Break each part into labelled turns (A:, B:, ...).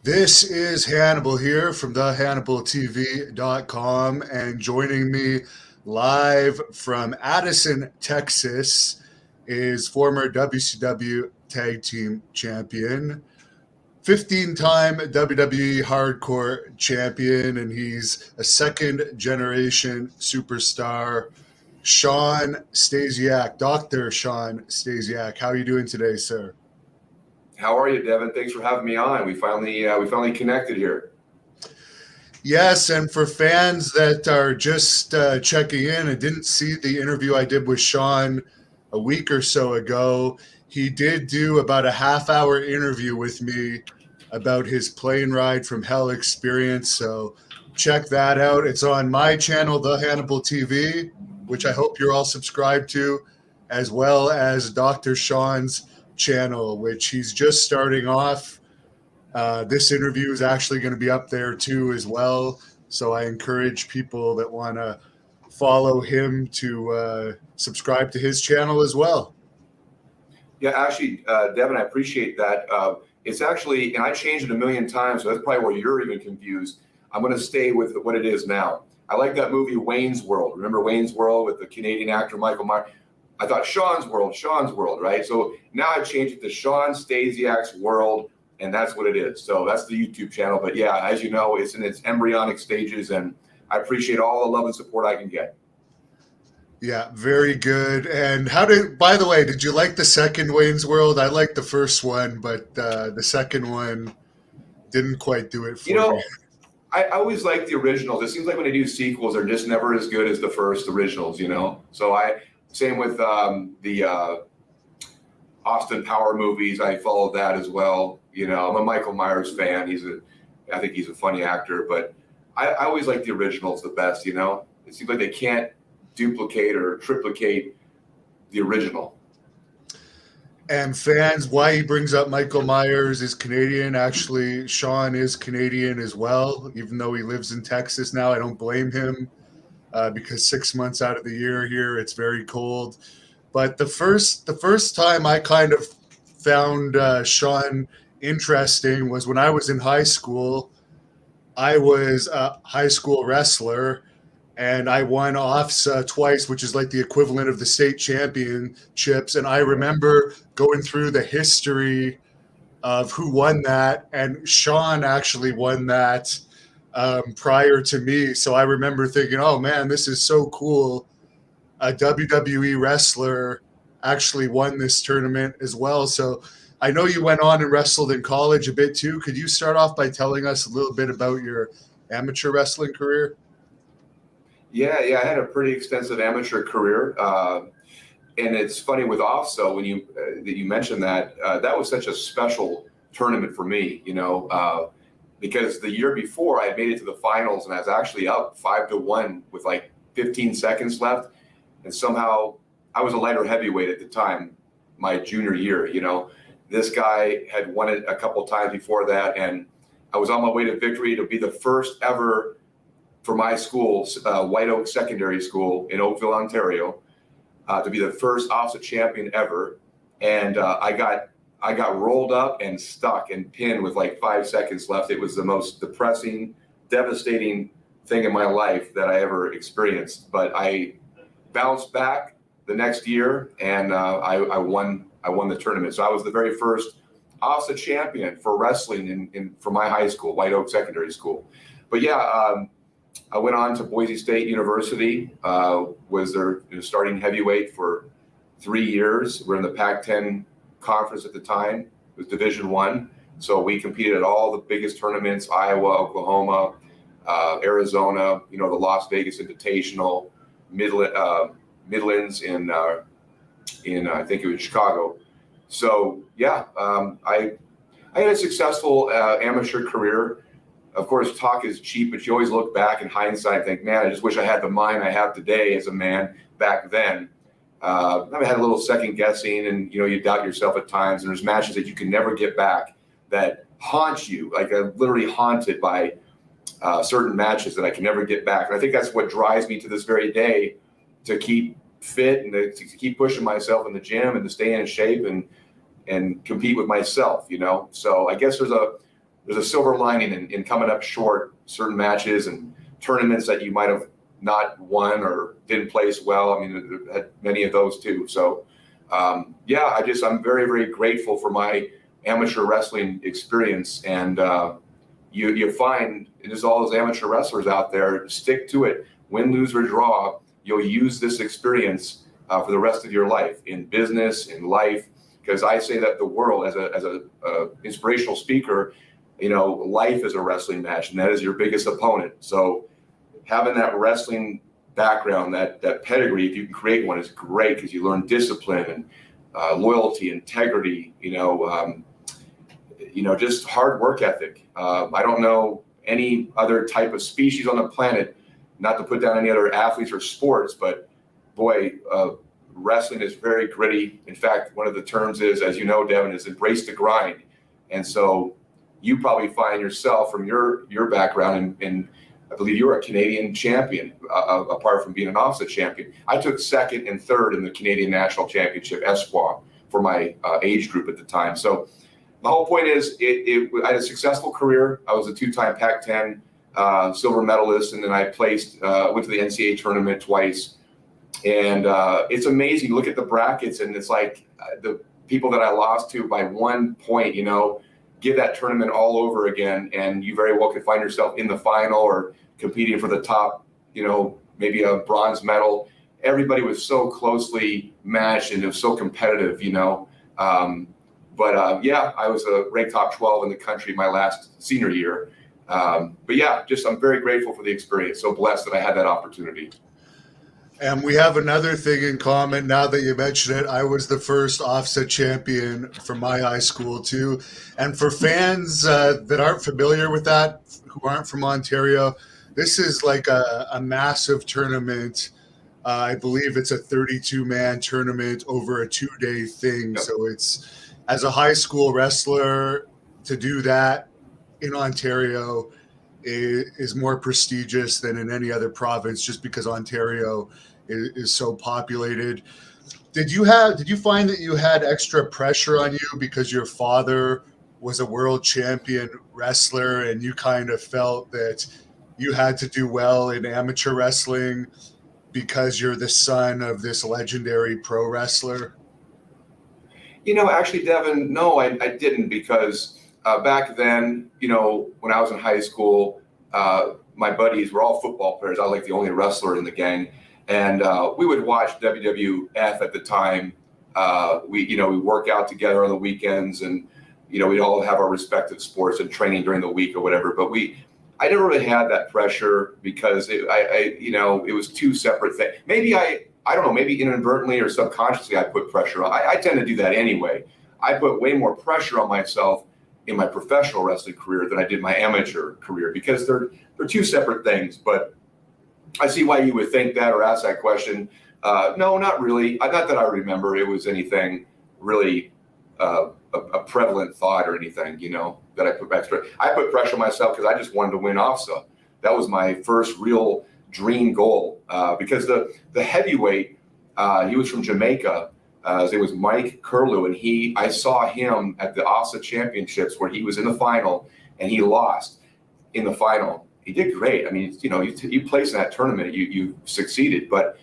A: This is Hannibal here from thehannibaltv.com, and joining me live from Addison, Texas is former WCW Tag Team Champion, 15-time WWE Hardcore Champion, and he's a second-generation superstar, Shawn Stasiak, Dr. Shawn Stasiak. How are you doing today, sir?
B: How are you, Devin? Thanks for having me on. We finally connected here.
A: Yes, and for fans that are just checking in and didn't see the interview I did with Shawn a week or so ago, he did do about a half-hour interview with me about his plane ride from hell experience. So check that out. It's on my channel, The Hannibal TV, which I hope you're all subscribed to, as well as Dr. Shawn's channel, which he's just starting off. This interview is actually going to be up there too as well. So I encourage people that want to follow him to subscribe to his channel as well.
B: Yeah, actually, Devin, I appreciate that. It's actually, and I changed it a million times, so that's probably where you're even confused. I'm going to stay with what it is now. I like that movie Wayne's World. Remember Wayne's World with the Canadian actor Michael Myers? I thought Shawn's World, right? So now I've changed it to Shawn Stasiak's World, and that's what it is. So that's the YouTube channel. But yeah, as you know, it's in its embryonic stages, and I appreciate all the love and support I can get.
A: Yeah, very good. And by the way, did you like the second Wayne's World? I liked the first one, but the second one didn't quite do it for me.
B: I always like the originals. It seems like when they do sequels, they're just never as good as the first originals, So same with the Austin Power movies. I followed that as well. I'm a Michael Myers fan. I think he's a funny actor, but I always like the originals the best. It seems like they can't duplicate or triplicate the original.
A: And fans, why he brings up Michael Myers is Canadian. Actually, Shawn is Canadian as well, even though he lives in Texas now. I don't blame him because 6 months out of the year here, it's very cold. But the first time I kind of found Shawn interesting was when I was in high school. I was a high school wrestler, and I won OFSA twice, which is like the equivalent of the state championships. And I remember going through the history of who won that, and Shawn actually won that prior to me. So I remember thinking, oh man, this is so cool. A WWE wrestler actually won this tournament as well. So I know you went on and wrestled in college a bit too. Could you start off by telling us a little bit about your amateur wrestling career?
B: Yeah, I had a pretty extensive amateur career. And it's funny with OFSA, when you mentioned that, that was such a special tournament for me, because the year before I had made it to the finals and I was actually up 5-1 with like 15 seconds left. And somehow I was a lighter heavyweight at the time, my junior year. This guy had won it a couple times before that, and I was on my way to victory to be the first ever for my school, White Oak Secondary School in Oakville, Ontario, to be the first OFSA champion ever. And I got rolled up and stuck and pinned with like 5 seconds left. It was the most depressing, devastating thing in my life that I ever experienced. But I bounced back the next year, and I won the tournament. So I was the very first OFSA champion for wrestling for my high school, White Oak Secondary School. But yeah, I went on to Boise State University, was their starting heavyweight for 3 years. We're in the Pac-10 conference at the time. It was Division I. So we competed at all the biggest tournaments: Iowa, Oklahoma, Arizona, the Las Vegas Invitational, Midlands in I think it was Chicago. So yeah, I had a successful amateur career. Of course, talk is cheap, but you always look back in hindsight and think, man, I just wish I had the mind I have today as a man back then. I had a little second guessing, and you doubt yourself at times. And there's matches that you can never get back that haunt you. Like I'm literally haunted by certain matches that I can never get back. And I think that's what drives me to this very day to keep fit and to keep pushing myself in the gym and to stay in shape and compete with myself. So I guess there's there's a silver lining in coming up short certain matches and tournaments that you might have not won or didn't place well. I mean, had many of those too. So, yeah, I'm very, very grateful for my amateur wrestling experience. And you find there's all those amateur wrestlers out there, stick to it, win, lose, or draw. You'll use this experience for the rest of your life in business, in life. Because I say that the world, as a inspirational speaker, life is a wrestling match, and that is your biggest opponent. So having that wrestling background, that pedigree, if you can create one, is great because you learn discipline and loyalty, integrity, just hard work ethic. I don't know any other type of species on the planet, not to put down any other athletes or sports, but boy, wrestling is very gritty. In fact, one of the terms is, as you know, Devin, is embrace the grind. And so you probably find yourself from your background, and I believe you're a Canadian champion, apart from being an OFSA champion. I took second and third in the Canadian National Championship Espoir for my age group at the time. So my whole point is I had a successful career. I was a 2-time Pac-10 silver medalist, and then I went to the NCAA tournament twice. And it's amazing. You look at the brackets, and it's like the people that I lost to by 1 point, give that tournament all over again, and you very well could find yourself in the final or competing for the top, maybe a bronze medal. Everybody was so closely matched, and it was so competitive, But I was ranked top 12 in the country my last senior year. But yeah, I'm very grateful for the experience. So blessed that I had that opportunity.
A: And we have another thing in common now that you mention it. I was the first OFSA champion for my high school too. And for fans that aren't familiar with that, who aren't from Ontario, this is like a massive tournament. I believe it's a 32-man tournament over a 2-day thing. Yep. So it's, as a high school wrestler, to do that in Ontario is more prestigious than in any other province, just because Ontario is so populated. Did you find that you had extra pressure on you because your father was a world champion wrestler, and you kind of felt that you had to do well in amateur wrestling because you're the son of this legendary pro wrestler?
B: Actually, Devin, no, I didn't, because back then, when I was in high school, my buddies were all football players. I was like the only wrestler in the gang. And we would watch WWF at the time. We work out together on the weekends, and, we'd all have our respective sports and training during the week or whatever. But I never really had that pressure because it was two separate things. Maybe I don't know, maybe inadvertently or subconsciously I put pressure on. I tend to do that anyway. I put way more pressure on myself in my professional wrestling career than I did my amateur career, because they're two separate things. But I see why you would think that or ask that question. No, not really. Not that I remember it was anything really a prevalent thought or anything, that I put extra. I put pressure on myself because I just wanted to win OFSA. That was my first real dream goal, because the heavyweight, he was from Jamaica. His name was Mike Curlew, and I saw him at the OFSA championships where he was in the final, and he lost in the final. He did great. I mean, you placed in that tournament, you succeeded. But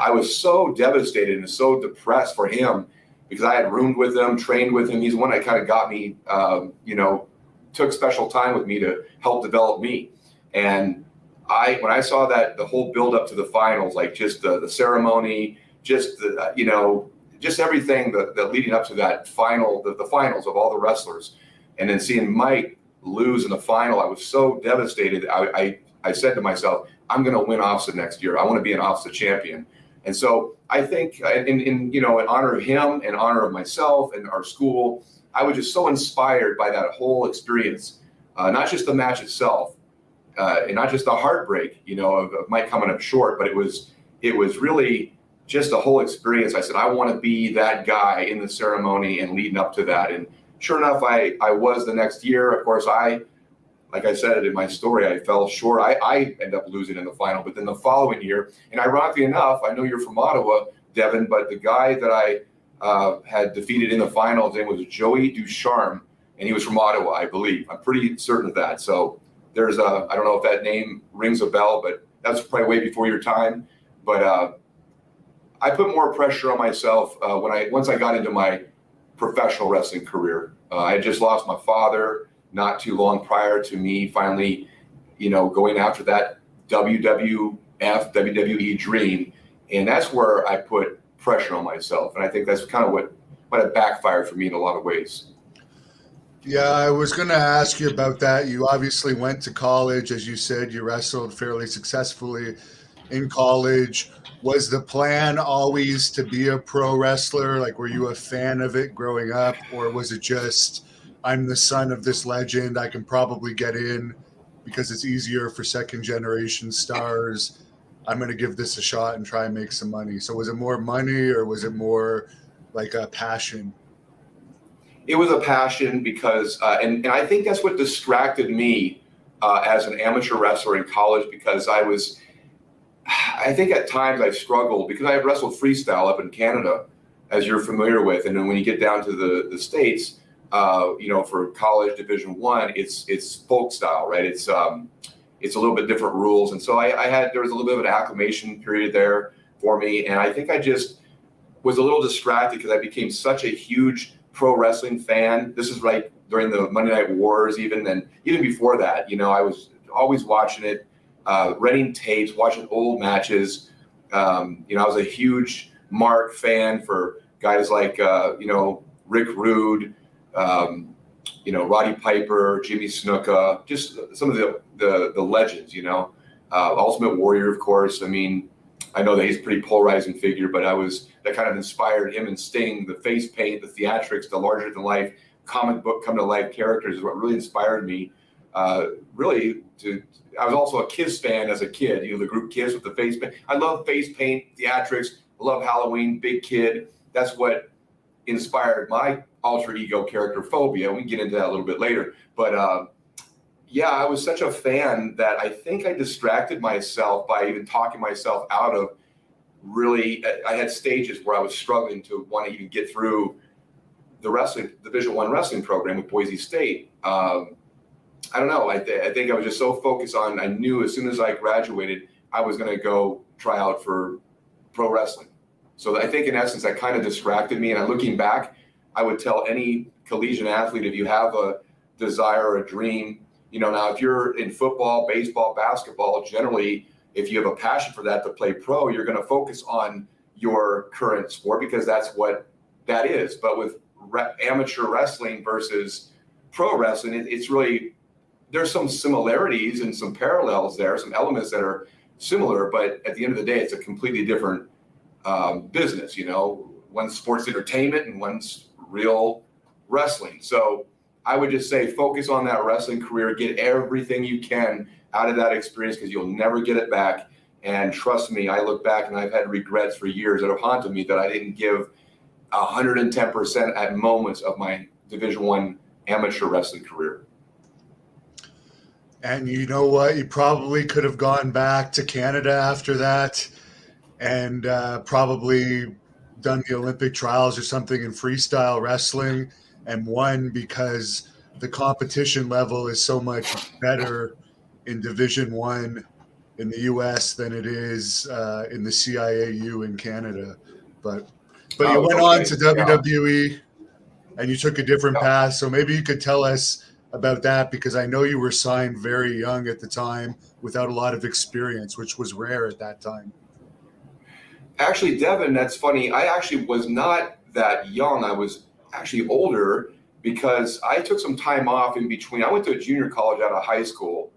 B: I was so devastated and so depressed for him because I had roomed with him, trained with him. He's one that kind of got me, took special time with me to help develop me. And when I saw that, the whole build up to the finals, like just the ceremony, just just everything that leading up to that final, the finals of all the wrestlers, and then seeing Mike lose in the final, I was so devastated. I said to myself, I'm going to win OFSA next year. I want to be an OFSA champion. And so I think in honor of him and honor of myself and our school, I was just so inspired by that whole experience, not just the match itself, and not just the heartbreak, of Mike coming up short, but it was really just a whole experience. I said, I want to be that guy in the ceremony and leading up to that. And sure enough, I was the next year. Of course, like I said in my story, I fell short. I ended up losing in the final, but then the following year, and ironically enough, I know you're from Ottawa, Devin, but the guy that I had defeated in the final, his name was Joey Ducharme. and he was from Ottawa, I believe. I'm pretty certain of that. So there's I don't know if that name rings a bell, but that's probably way before your time. But I put more pressure on myself once I got into my professional wrestling career. I had just lost my father not too long prior to me finally, going after that WWE dream. And that's where I put pressure on myself. And I think that's kind of what it backfired for me in a lot of ways.
A: Yeah, I was going to ask you about that. You obviously went to college. As you said, you wrestled fairly successfully in college. Was the plan always to be a pro wrestler? Like, were you a fan of it growing up? Or was it just, I'm the son of this legend, I can probably get in because it's easier for second generation stars? I'm going to give this a shot and try and make some money. So was it more money, or was it more like a passion?
B: It was a passion because, and I think that's what distracted me as an amateur wrestler in college, because I think at times I struggled because I had wrestled freestyle up in Canada, as you're familiar with. And then when you get down to the States, for college Division I, it's folk style, right? It's a little bit different rules. And so there was a little bit of an acclimation period there for me. And I think I just was a little distracted because I became such a huge pro wrestling fan. This is right during the Monday Night Wars, and even before that, I was always watching it, renting tapes, watching old matches. I was a huge Mark fan for guys like, Rick Rude, Roddy Piper, Jimmy Snuka, just some of the legends, Ultimate Warrior, of course. I mean, I know that he's a pretty polarizing figure, but that kind of inspired him and Sting. The face paint, the theatrics, the larger than life comic book come to life characters is what really inspired me. I was also a Kiss fan as a kid, the group Kiss with the face paint. I love face paint, theatrics. I love Halloween, Big Kid. That's what inspired my alter ego character, Phobia. We can get into that a little bit later. But I was such a fan that I think I distracted myself by even talking myself out of really. I had stages where I was struggling to want to even get through the Division I wrestling program with Boise State. I don't know. I think I was just so focused on, I knew as soon as I graduated, I was going to go try out for pro wrestling. So I think in essence, that kind of distracted me. And looking back, I would tell any collegiate athlete, if you have a desire or a dream, now if you're in football, baseball, basketball, generally, if you have a passion for that to play pro, you're going to focus on your current sport because that's what that is. But with amateur wrestling versus pro wrestling, it's really, there's some similarities and some parallels there, some elements that are similar, but at the end of the day, it's a completely different business. One's sports entertainment and one's real wrestling. So I would just say focus on that wrestling career, get everything you can out of that experience because you'll never get it back. And trust me, I look back and I've had regrets for years that have haunted me that I didn't give 110% at moments of my Division I amateur wrestling career.
A: And you know what? You probably could have gone back to Canada after that and probably done the Olympic trials or something in freestyle wrestling and won, because the competition level is so much better in Division I in the US than it is in the CIAU in Canada. But you went on to WWE and you took a different path. So maybe you could tell us about that, because I know you were signed very young at the time without a lot of experience, which was rare at that time.
B: Actually, Devin, that's funny. I actually was not that young. I was actually older because I took some time off in between. I went to a junior college out of high school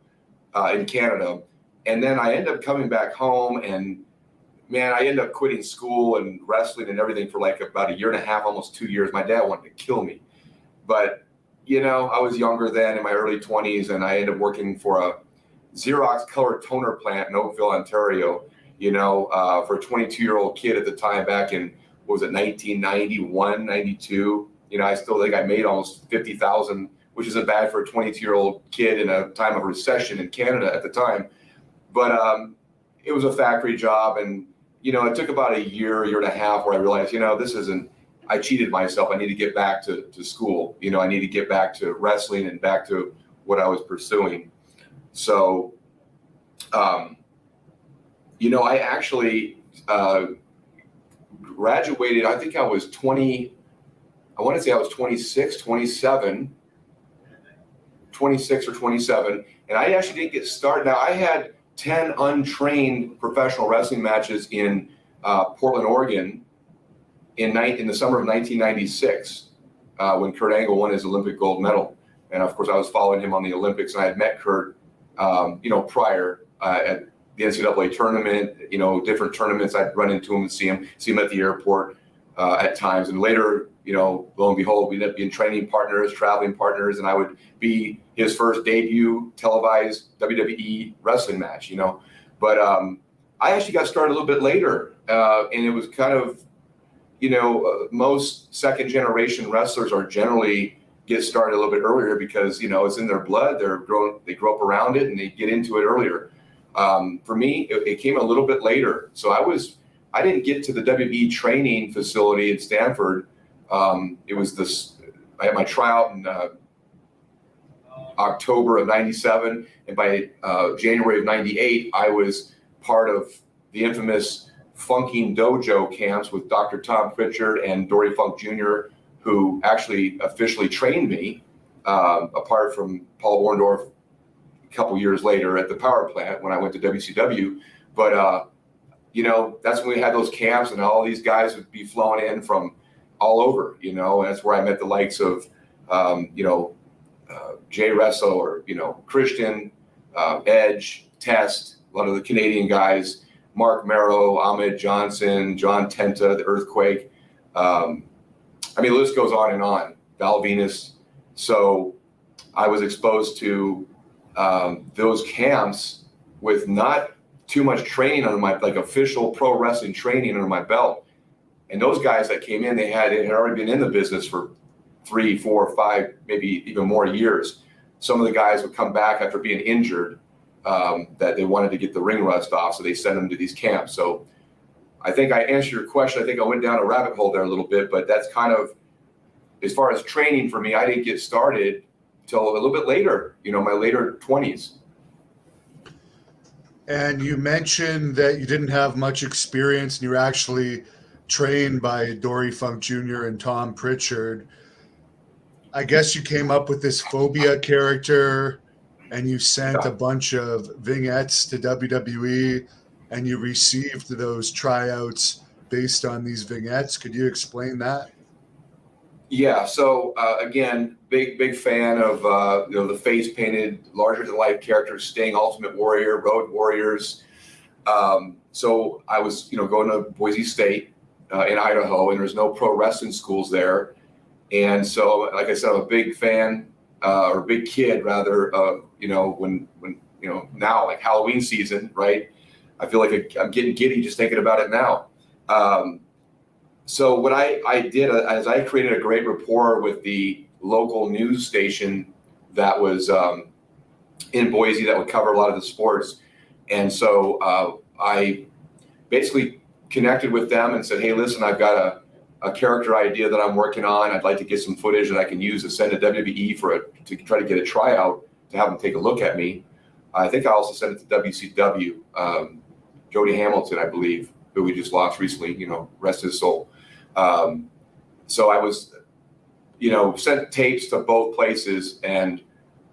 B: in Canada, and then I ended up coming back home, and man, I ended up quitting school and wrestling and everything for like about a year and a half, almost 2 years. My dad wanted to kill me, but I was younger then, in my early 20s, and I ended up working for a Xerox color toner plant in Oakville, Ontario, for a 22-year-old kid at the time back in, 1991, 92. I still think I made almost $50,000, which isn't bad for a 22-year-old kid in a time of recession in Canada at the time. But it was a factory job, and, it took about a year and a half where I realized, I cheated myself. I need to get back to school. I need to get back to wrestling and back to what I was pursuing. So, I actually graduated. I think I was 20. I want to say I was 26 or 27. And I actually didn't get started. Now, I had 10 untrained professional wrestling matches in Portland, Oregon in the summer of 1996 when Kurt Angle won his Olympic gold medal. And of course, I was following him on the Olympics, and I had met Kurt, prior at the NCAA tournament, different tournaments. I'd run into him and see him at the airport at times. And later, lo and behold, we ended up being training partners, traveling partners, and I would be his first debut televised WWE wrestling match, But I actually got started a little bit later, and it was kind of, most second generation wrestlers are generally get started a little bit earlier because, it's in their blood. They grow up around it and they get into it earlier. For me, it came a little bit later. So I didn't get to the WWE training facility in Stanford. I had my tryout in October of 97. And by January of 98, I was part of the infamous Funking Dojo camps with Dr. Tom Pritchard and Dory Funk Jr., who actually officially trained me, apart from Paul Orndorff a couple years later at the power plant when I went to WCW. But, that's when we had those camps, and all these guys would be flown in from all over, and that's where I met the likes of, Jay Resso or, Christian, Edge, Test, a lot of the Canadian guys, Mark Merrow, Ahmed Johnson, John Tenta, the Earthquake. The list goes on and on. Val Venus. So I was exposed to those camps with not too much training under my, official pro wrestling training under my belt. And those guys that came in, they had already been in the business for 3, 4, 5, maybe even more years. Some of the guys would come back after being injured, that they wanted to get the ring rust off, so they sent them to these camps. So I think I answered your question. I think I went down a rabbit hole there a little bit, but that's kind of, as far as training for me, I didn't get started till a little bit later, my later 20s.
A: And you mentioned that you didn't have much experience and you were actually trained by Dory Funk Jr. and Tom Pritchard. I guess you came up with this phobia character and you sent a bunch of vignettes to WWE and you received those tryouts based on these vignettes. Could you explain that?
B: Yeah. So again, big fan of the face painted, larger than life characters, Sting, Ultimate Warrior, Road Warriors. So I was going to Boise State in Idaho, and there's no pro wrestling schools there. And so, like I said, I'm a big fan or big kid rather. When now like Halloween season, right? I feel like I'm getting giddy just thinking about it now. So what I did is I created a great rapport with the local news station that was in Boise that would cover a lot of the sports. And so I basically connected with them and said, hey, listen, I've got a character idea that I'm working on. I'd like to get some footage that I can use to send to WWE to try to get a tryout to have them take a look at me. I think I also sent it to WCW, Jody Hamilton, I believe, who we just lost recently, rest his soul. So I was, sent tapes to both places, and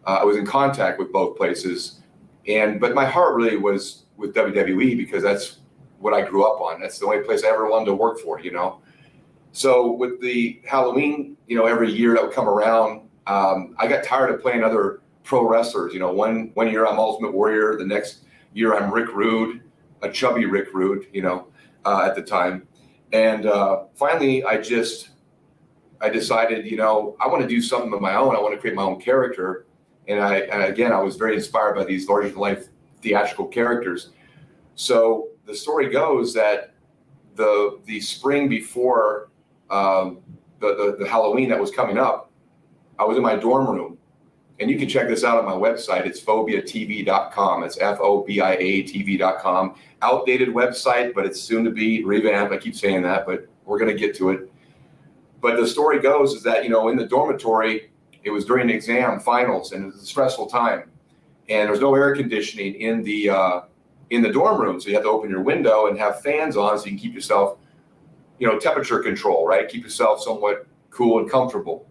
B: I was in contact with both places. But my heart really was with WWE because that's what I grew up on. That's the only place I ever wanted to work for, So with the Halloween, every year that would come around, I got tired of playing other pro wrestlers. One year I'm Ultimate Warrior, the next year I'm Rick Rude, a chubby Rick Rude, at the time. And finally, I decided, I want to do something of my own. I want to create my own character. And I was very inspired by these larger than life theatrical characters. So the story goes that the spring before the Halloween that was coming up, I was in my dorm room. And you can check this out on my website. It's phobiatv.com. It's FOBIA-TV.com. Outdated website, but it's soon to be revamped. I keep saying that, but we're going to get to it. But the story goes is that, in the dormitory, it was during the exam finals, and it was a stressful time. And there was no air conditioning in the dorm room. So you have to open your window and have fans on so you can keep yourself, temperature control, right? Keep yourself somewhat cool and comfortable.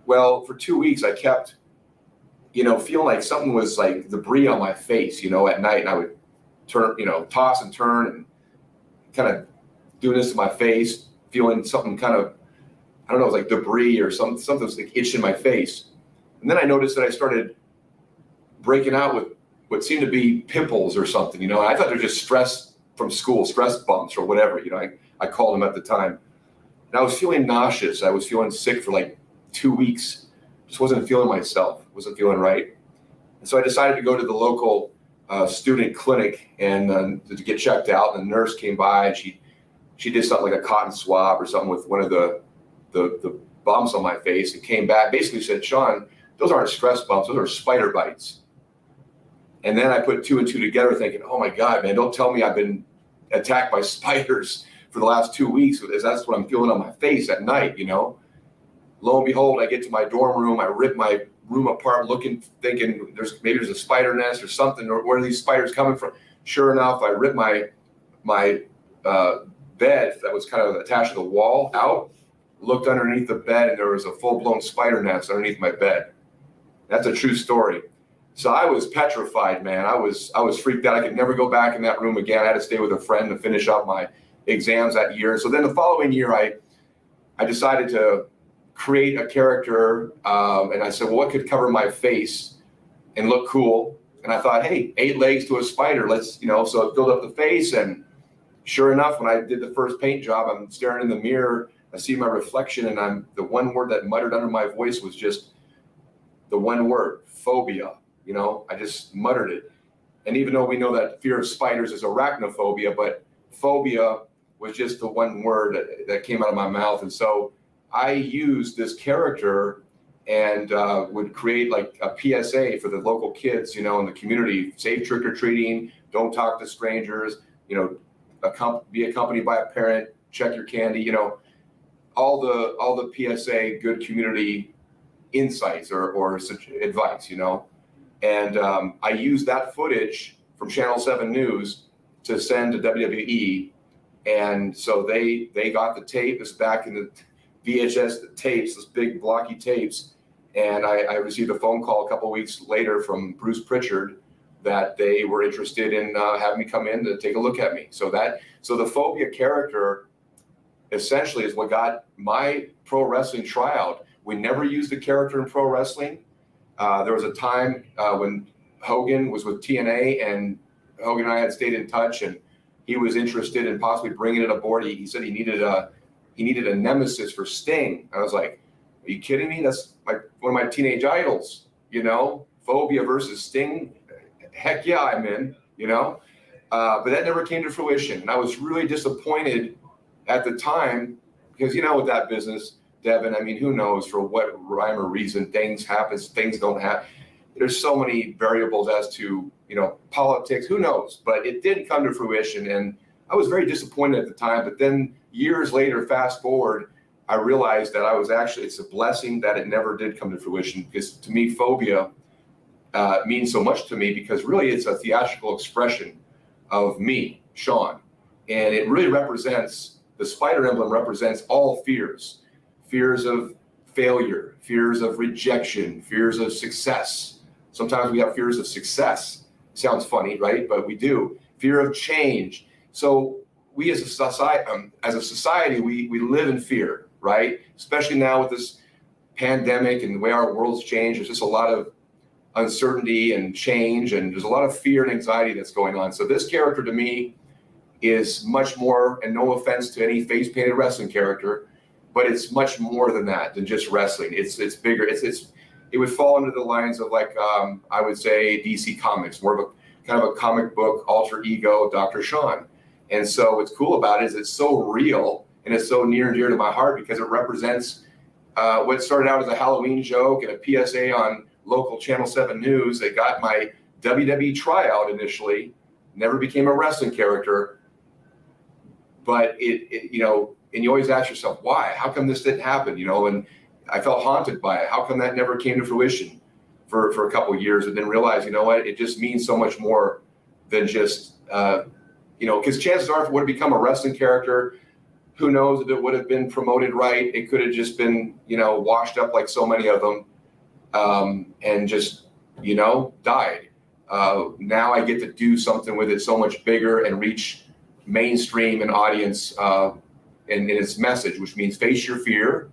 B: Well, for 2 weeks, I kept, feeling like something was like debris on my face, at night. And I would turn, toss and turn and kind of doing this to my face, feeling something kind of, I don't know, it was like debris or something was like itching my face. And then I noticed that I started breaking out with what seemed to be pimples or something, and I thought they were just stress from school, stress bumps or whatever, I called them at the time. And I was feeling nauseous. I was feeling sick for like 2 weeks. Just wasn't feeling myself, wasn't feeling right. And so I decided to go to the local student clinic and to get checked out. And the nurse came by and she did something like a cotton swab or something with one of the bumps on my face and came back, basically said, Shawn, those aren't stress bumps, those are spider bites. And then I put 2 and 2 together thinking, oh my God, man, don't tell me I've been attacked by spiders for the last 2 weeks, because that's what I'm feeling on my face at night, Lo and behold, I get to my dorm room, I rip my room apart thinking maybe there's a spider nest or something, or where are these spiders coming from? Sure enough, I ripped my bed that was kind of attached to the wall out, looked underneath the bed, and there was a full-blown spider nest underneath my bed. That's a true story. So I was petrified, man. I was freaked out. I could never go back in that room again. I had to stay with a friend to finish up my exams that year. So then the following year, I decided to create a character, and I said, well, what could cover my face and look cool? And I thought, hey, 8 legs to a spider. Let's, so I built up the face, and sure enough, when I did the first paint job, I'm staring in the mirror, I see my reflection, and the one word that muttered under my voice was just the one word, phobia. I just muttered it. And even though we know that fear of spiders is arachnophobia, but phobia was just the one word that came out of my mouth. And so I used this character and would create like a PSA for the local kids, in the community: safe trick-or-treating, don't talk to strangers, be accompanied by a parent, check your candy, all the PSA good community insights or such advice, And I used that footage from Channel 7 News to send to WWE. And so they got the tape. This is back in the VHS tapes, those big blocky tapes. And I received a phone call a couple of weeks later from Bruce Pritchard that they were interested in having me come in to take a look at me. So the phobia character essentially is what got my pro wrestling tryout. We never used the character in pro wrestling. There was a time when Hogan was with TNA, and Hogan and I had stayed in touch, and he was interested in possibly bringing it aboard. He said he needed a nemesis for Sting. I was like, are you kidding me? That's one of my teenage idols, phobia versus Sting. Heck yeah, I'm in, but that never came to fruition. And I was really disappointed at the time because, with that business, Devin, I mean, who knows for what rhyme or reason things happen, things don't happen. There's so many variables as to, politics, who knows, but it didn't come to fruition. And I was very disappointed at the time, but then years later, fast forward, I realized that it's a blessing that it never did come to fruition, because to me, phobia means so much to me, because really it's a theatrical expression of me, Shawn. And it really the spider emblem represents all fears of failure, fears of rejection, fears of success. Sometimes we have fears of success. Sounds funny, right? But we do. Fear of change. So we as a society, we live in fear, right? Especially now with this pandemic and the way our world's changed. There's just a lot of uncertainty and change, and there's a lot of fear and anxiety that's going on. So this character to me is much more, and no offense to any face-painted wrestling character, but it's much more than that, than just wrestling. It's bigger. It would fall into the lines of I would say DC Comics, more of a kind of a comic book alter ego, Dr. Shawn. And so what's cool about it is it's so real and it's so near and dear to my heart, because it represents what started out as a Halloween joke and a PSA on local Channel 7 News that got my WWE tryout initially. Never became a wrestling character, but it and you always ask yourself, why? How come this didn't happen? And I felt haunted by it. How come that never came to fruition for a couple of years, and then realize, it just means so much more than just, because chances are, if it would have become a wrestling character, who knows if it would have been promoted right. It could have just been, washed up like so many of them, and just, died. Now I get to do something with it so much bigger and reach mainstream and audience in its message, which means face your fear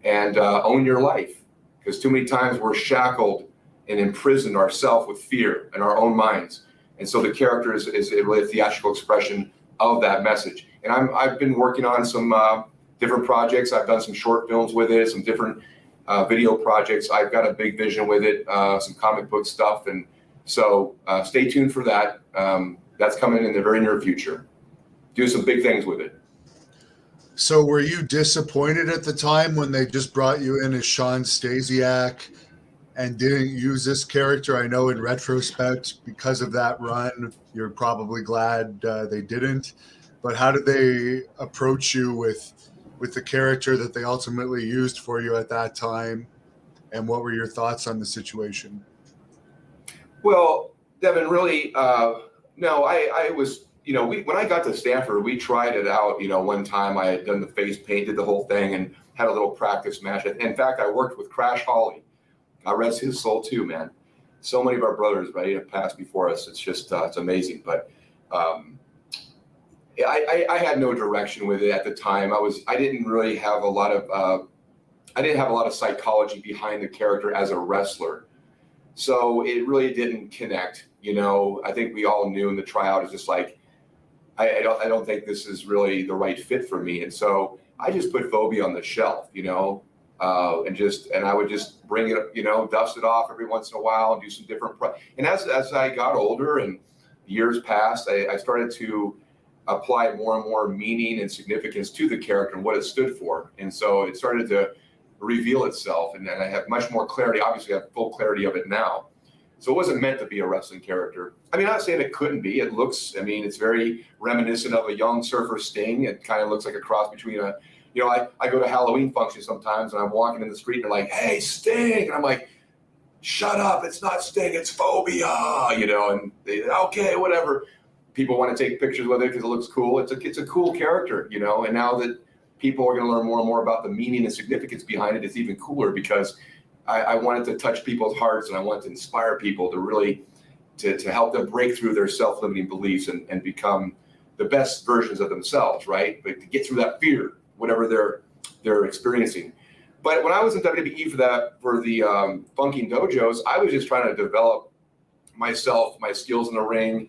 B: and own your life. Because too many times we're shackled and imprisoned ourselves with fear in our own minds. And so the character is really a theatrical expression of that message. And I've been working on some different projects. I've done some short films with it, some different video projects. I've got a big vision with it, some comic book stuff. And so stay tuned for that. That's coming in the very near future. Do some big things with it.
A: So were you disappointed at the time when they just brought you in as Shawn Stasiak and didn't use this character? I know in retrospect, because of that run, you're probably glad they didn't. But how did they approach you with the character that they ultimately used for you at that time? And what were your thoughts on the situation?
B: Well, Devin, really, no, I was, when I got to Stanford, we tried it out. One time I had done the face paint, did the whole thing, and had a little practice match. In fact, I worked with Crash Holly. God rest his soul too, man. So many of our brothers, right, have passed before us. It's just, it's amazing. But I had no direction with it at the time. I didn't really have a lot of psychology behind the character as a wrestler. So it really didn't connect. I think we all knew in the tryout, is just like, I don't think this is really the right fit for me. And so I just put phobia on the shelf, and I would just bring it, dust it off every once in a while and do some different. And as I got older and years passed, I started to apply more and more meaning and significance to the character and what it stood for. And so it started to reveal itself, and then I have much more clarity. Obviously, I have full clarity of it now. So it wasn't meant to be a wrestling character. I mean, I'm not saying it couldn't be. It looks, it's very reminiscent of a young surfer Sting. It kind of looks like a cross between I go to Halloween functions sometimes, and I'm walking in the street, and they're like, "Hey, Sting," and I'm like, "Shut up! It's not Sting. It's phobia." And they, okay, whatever. People want to take pictures with it because it looks cool. It's a cool character, And now that people are going to learn more and more about the meaning and significance behind it, it's even cooler because I wanted to touch people's hearts, and I wanted to inspire people to really to help them break through their self-limiting beliefs and become the best versions of themselves, right? But to get through that fear, whatever they're experiencing. But when I was in WWE for the Funking Dojos, I was just trying to develop myself, my skills in the ring,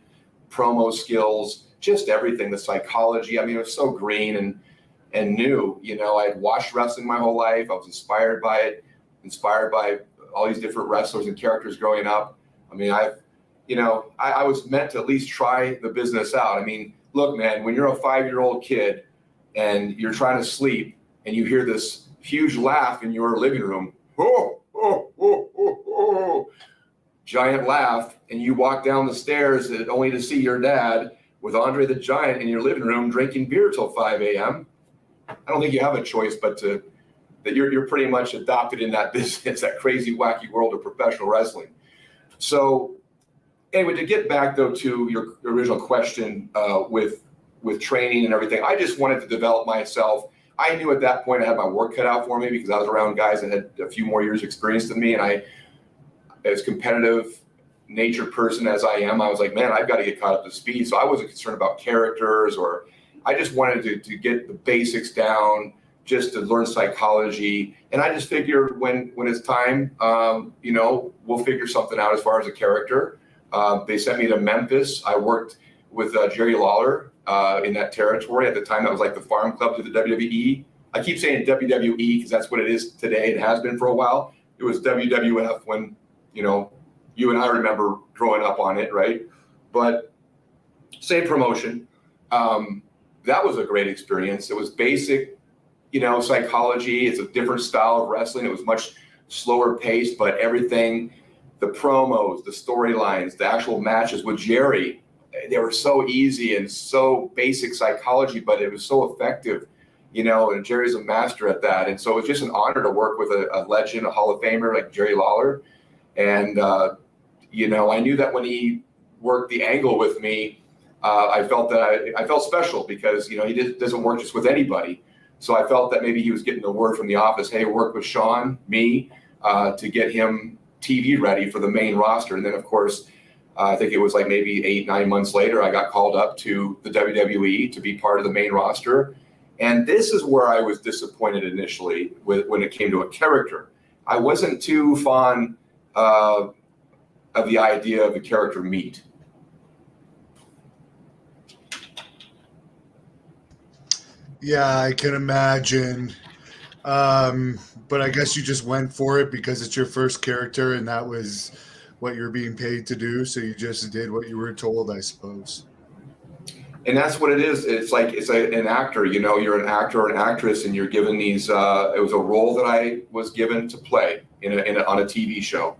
B: promo skills, just everything, the psychology. It was so green and new. I had watched wrestling my whole life. I was inspired by it, inspired by all these different wrestlers and characters growing up. I was meant to at least try the business out. Look, man, when you're a 5-year-old kid and you're trying to sleep and you hear this huge laugh in your living room, giant laugh, and you walk down the stairs only to see your dad with Andre the Giant in your living room drinking beer till 5 a.m. I don't think you have a choice but that you're pretty much adopted in that business, that crazy, wacky world of professional wrestling. So anyway, to get back though to your original question with training and everything, I just wanted to develop myself. I knew at that point I had my work cut out for me because I was around guys that had a few more years experience than me, and I, as competitive natured person as I am, I was like, man, I've got to get caught up to speed. So I wasn't concerned about characters, or I just wanted to get the basics down, just to learn psychology. And I just figured when it's time, we'll figure something out as far as a character. They sent me to Memphis. I worked with Jerry Lawler in that territory. At the time, that was like the farm club to the WWE. I keep saying WWE because that's what it is today. It has been for a while. It was WWF when, you and I remember growing up on it, right? But same promotion. That was a great experience. It was basic, psychology. It's a different style of wrestling. It was much slower paced, but everything, the promos, the storylines, the actual matches with Jerry, they were so easy and so basic psychology, but it was so effective. and Jerry's a master at that. And so it was just an honor to work with a legend, a Hall of Famer like Jerry Lawler. And, I knew that when he worked the angle with me, I felt that I felt special because, he doesn't work just with anybody. So I felt that maybe he was getting the word from the office, hey, work with Shawn, me, to get him TV ready for the main roster. And then, of course, I think it was like maybe 8-9 months later, I got called up to the WWE to be part of the main roster. And this is where I was disappointed initially when it came to a character. I wasn't too fond of the idea of the character Meat.
A: Yeah, I can imagine. But I guess you just went for it because it's your first character and that was what you're being paid to do. So you just did what you were told, I suppose.
B: And that's what it is. It's like an actor, you're an actor or an actress and you're given these, it was a role that I was given to play on a TV show.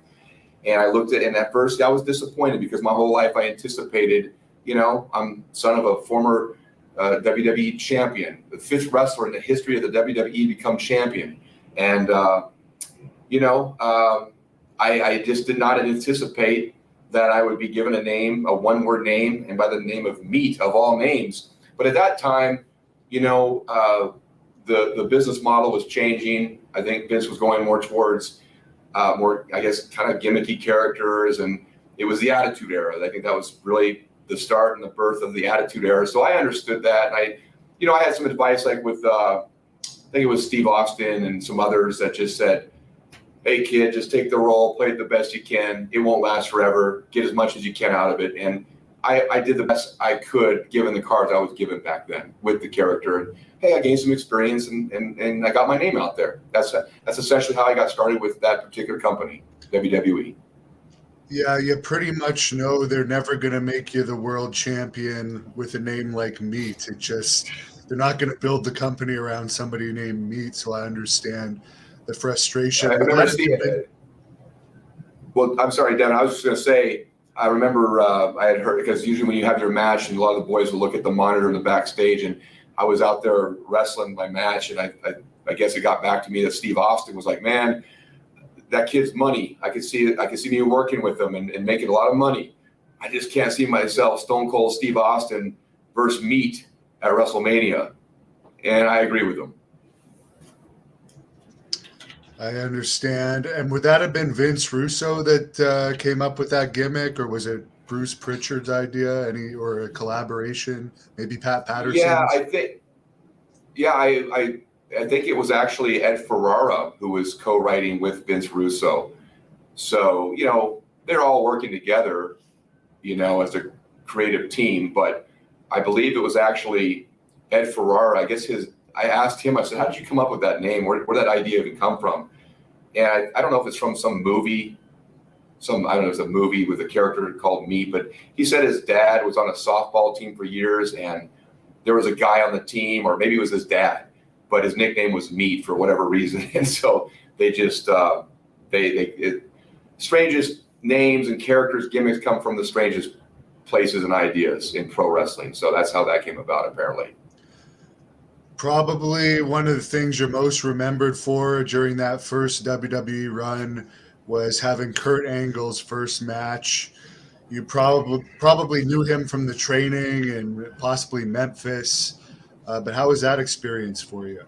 B: And I looked at it, and at first I was disappointed because my whole life I anticipated, I'm son of a former WWE champion, the 5th wrestler in the history of the WWE become champion. And, I just did not anticipate that I would be given a name, a one-word name, and by the name of Meat of all names. But at that time, the business model was changing. I think Vince was going more towards more, I guess, kind of gimmicky characters, and it was the Attitude Era. I think that was really the start and the birth of the Attitude Era. So I understood that, and I had some advice, like with I think it was Steve Austin and some others that just said, hey kid, just take the role, play it the best you can. It won't last forever. Get as much as you can out of it. And I did the best I could given the cards I was given back then with the character. And hey, I gained some experience and I got my name out there. That's essentially how I got started with that particular company, WWE.
A: Yeah, you pretty much know they're never going to make you the world champion with a name like Meat. They're not going to build the company around somebody named Meat. So I understand the frustration.
B: Well, I'm sorry, Devin. I was just going to say, I remember I had heard, because usually when you have your match, and a lot of the boys will look at the monitor in the backstage, and I was out there wrestling my match, and I guess it got back to me that Steve Austin was like, man, that kid's money. I could see me working with him and making a lot of money. I just can't see myself Stone Cold Steve Austin versus Meat at WrestleMania. And I agree with him.
A: I understand. And would that have been Vince Russo that came up with that gimmick, or was it Bruce Pritchard's idea? Or a collaboration? Maybe Pat Patterson?
B: Yeah, I think it was actually Ed Ferrara who was co-writing with Vince Russo. So, they're all working together, as a creative team. But I believe it was actually Ed Ferrara. I guess I asked him, I said, how did you come up with that name? Where did that idea even come from? And I don't know if it's from some movie, I don't know, it's a movie with a character called Meat, but he said his dad was on a softball team for years and there was a guy on the team, or maybe it was his dad, but his nickname was Meat for whatever reason. And so they just, strangest names and characters, gimmicks come from the strangest places and ideas in pro wrestling. So that's how that came about, apparently.
A: Probably one of the things you're most remembered for during that first WWE run was having Kurt Angle's first match. You probably knew him from the training and possibly Memphis, but how was that experience for you?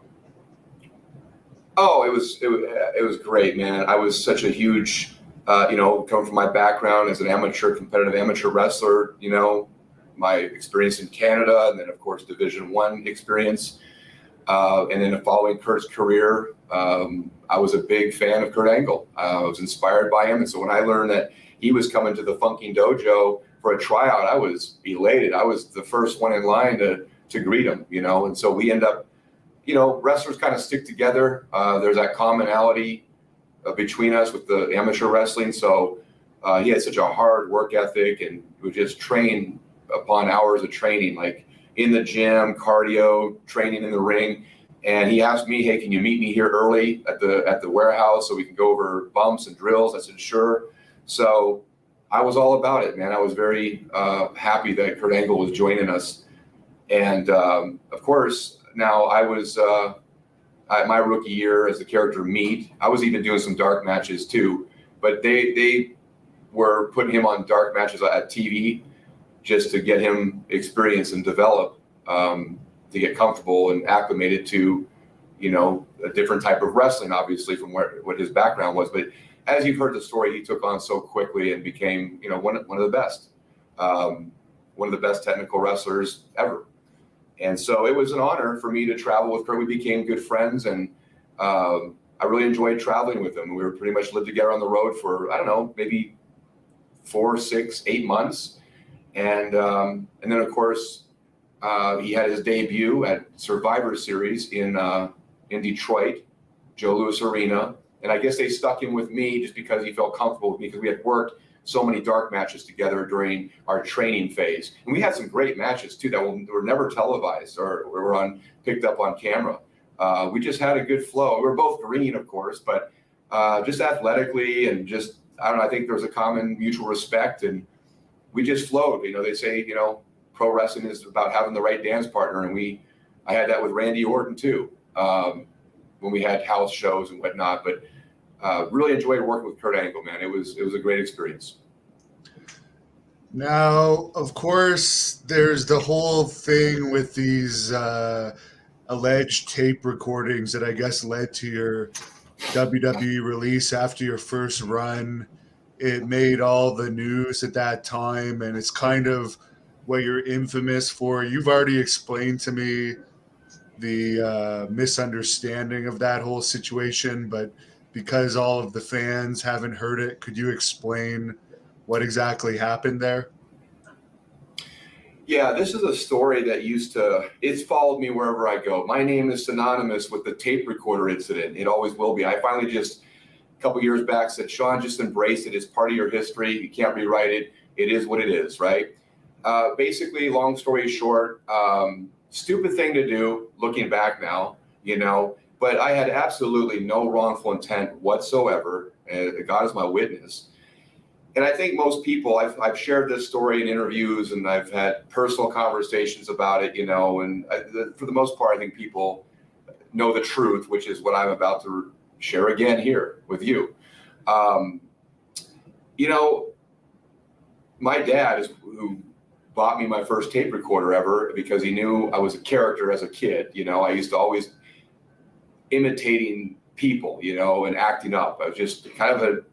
B: Oh, it was great, man. I was such a huge, coming from my background as an competitive amateur wrestler, my experience in Canada, and then of course Division I experience. And then following Kurt's career, I was a big fan of Kurt Angle. I was inspired by him. And so when I learned that he was coming to the Funking Dojo for a tryout, I was elated. I was the first one in line to greet him, And so we end up, wrestlers kind of stick together. There's that commonality between us with the amateur wrestling. So he had such a hard work ethic and would just train upon hours of training, like in the gym, cardio, training in the ring. And he asked me, hey, can you meet me here early at the warehouse so we can go over bumps and drills? I said, sure. So I was all about it, man. I was very happy that Kurt Angle was joining us. And of course, Now I was my rookie year as the character Meat. I was even doing some dark matches too, but they were putting him on dark matches at TV just to get him experience and develop, to get comfortable and acclimated to, a different type of wrestling, obviously from what his background was. But as you've heard the story, he took on so quickly and became, one of the best, one of the best technical wrestlers ever. And so it was an honor for me to travel with Kurt. We became good friends, and I really enjoyed traveling with him. We were pretty much lived together on the road for, I don't know, maybe 4, 6, 8 months. And then, of course, he had his debut at Survivor Series in Detroit, Joe Louis Arena. And I guess they stuck him with me just because he felt comfortable with me, because we had worked so many dark matches together during our training phase. And we had some great matches too that were never televised or were picked up on camera. We just had a good flow. We were both green, of course, but just athletically and just, I don't know, I think there was a common mutual respect, and we just flowed. They say, pro wrestling is about having the right dance partner. And I had that with Randy Orton too, when we had house shows and whatnot. But really enjoyed working with Kurt Angle, man. It was a great experience.
A: Now, of course, there's the whole thing with these alleged tape recordings that I guess led to your WWE release after your first run. It made all the news at that time, and it's kind of what you're infamous for. You've already explained to me the misunderstanding of that whole situation, but because all of the fans haven't heard it, could you explain what exactly happened there?
B: Yeah, this is a story that it's followed me wherever I go. My name is synonymous with the tape recorder incident. It always will be. I finally just, a couple years back, said, Shawn, just embrace it. It's part of your history. You can't rewrite it. It is what it is, right? Basically, long story short, stupid thing to do, looking back now, but I had absolutely no wrongful intent whatsoever. God is my witness. And I think most people, I've shared this story in interviews, and I've had personal conversations about it, and for the most part, I think people know the truth, which is what I'm about to share again here with you. My dad is who bought me my first tape recorder ever, because he knew I was a character as a kid. I used to always imitating people, and acting up. I was just kind of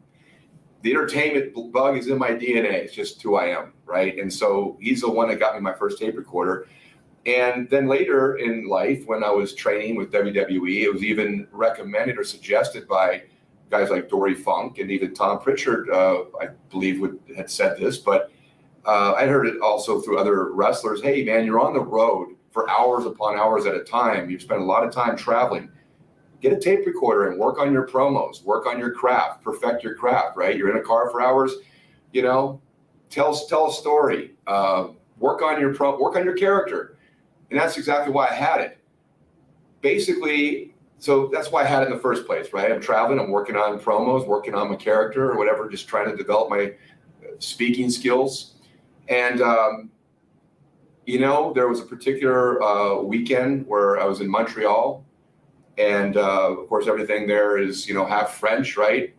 B: the entertainment bug is in my DNA. It's just who I am, right? And so he's the one that got me my first tape recorder. And then later in life, when I was training with WWE, it was even recommended or suggested by guys like Dory Funk, and even Tom Pritchard, I believe, had said this, but I heard it also through other wrestlers. Hey, man, you're on the road for hours upon hours at a time. You spend a lot of time traveling. Get a tape recorder and work on your promos, work on your craft, perfect your craft, right? You're in a car for hours, tell a story, work on your character. And that's exactly why I had it. Basically, so that's why I had it in the first place, right? I'm traveling, I'm working on promos, working on my character or whatever, just trying to develop my speaking skills. And, there was a particular weekend where I was in Montreal. And, of course, everything there is, half French, right?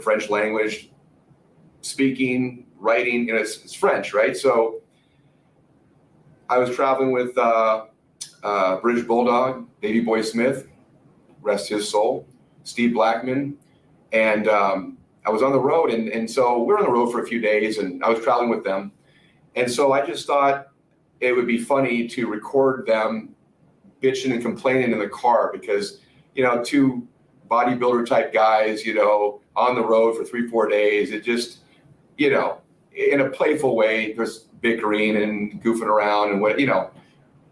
B: French language, speaking, writing, it's French, right? So I was traveling with British Bulldog, Davey Boy Smith, rest his soul, Steve Blackman. And I was on the road. And so we were on the road for a few days, and I was traveling with them. And so I just thought it would be funny to record them bitching and complaining in the car because, two bodybuilder type guys, on the road for 3-4 days. It just, in a playful way, just bickering and goofing around and what,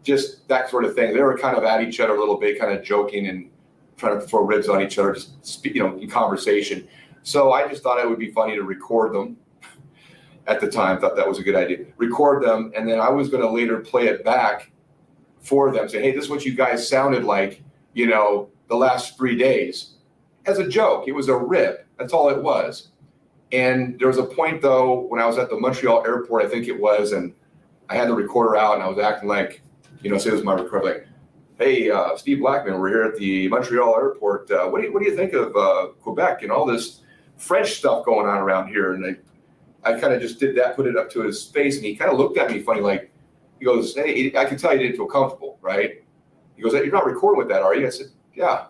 B: just that sort of thing. They were kind of at each other a little bit, kind of joking and trying to throw ribs on each other, just speak, in conversation. So I just thought it would be funny to record them. At the time, thought that was a good idea. Record them, and then I was going to later play it back for them, say, hey, this is what you guys sounded like, the last 3 days. As a joke, it was a rip. That's all it was. And there was a point, though, when I was at the Montreal airport, I think it was, and I had the recorder out, and I was acting like, say this is my recorder, like, hey, Steve Blackman, we're here at the Montreal airport. What do you think of Quebec and all this French stuff going on around here? And I kind of just did that, put it up to his face, and he kind of looked at me funny, like, he goes, hey, I can tell you didn't feel comfortable, right? He goes, hey, you're not recording with that, are you? I said, yeah.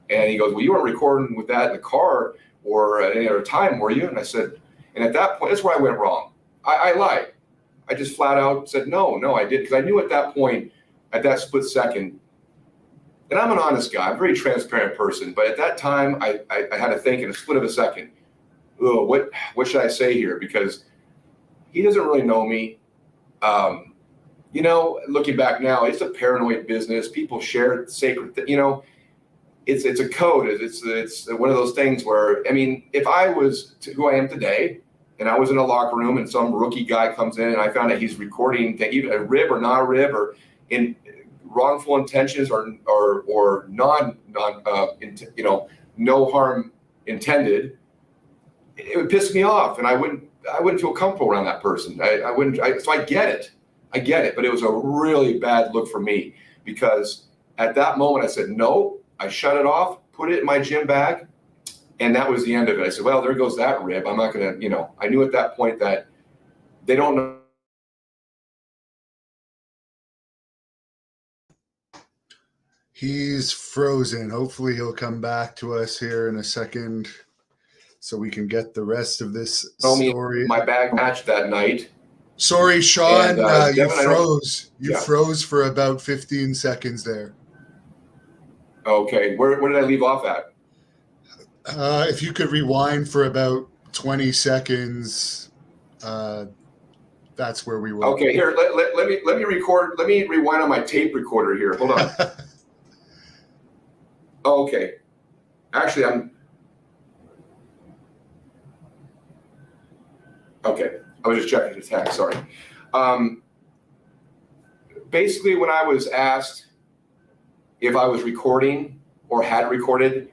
B: And he goes, well, you weren't recording with that in the car or at any other time, were you? And I said, and at that point, that's where I went wrong. I lied. I just flat out said, no, I did. Because I knew at that point, at that split second, and I'm an honest guy, I'm a very transparent person, but at that time, I had to think in a split of a second, oh, what should I say here? Because he doesn't really know me. You know, looking back now, it's a paranoid business. People share sacred, you know, it's a code. It's one of those things where, I mean, if I was who I am today, and I was in a locker room and some rookie guy comes in and I found out he's recording even a rib or not a rib or in wrongful intentions or you know, no harm intended, it would piss me off, and I wouldn't feel comfortable around that person. I wouldn't. So I get it, but it was a really bad look for me because at that moment I said no. I shut it off, put it in my gym bag, and that was the end of it. I said, well, there goes that rib. I'm not gonna, you know. I knew at that point that they don't know.
A: He's frozen. Hopefully he'll come back to us here in a second so we can get the rest of this story.
B: My bag matched that night.
A: Sorry, Shawn,
B: And,
A: you
B: Devin,
A: froze. You
B: yeah.
A: froze for about 15 seconds there.
B: Okay, where did I leave off at?
A: If you could rewind for about 20 seconds, that's where we were.
B: Okay, here, let me record. Let me rewind on my tape recorder here. Hold on. Okay, actually, okay. I was just checking the text. Sorry. Basically, when I was asked if I was recording or had recorded,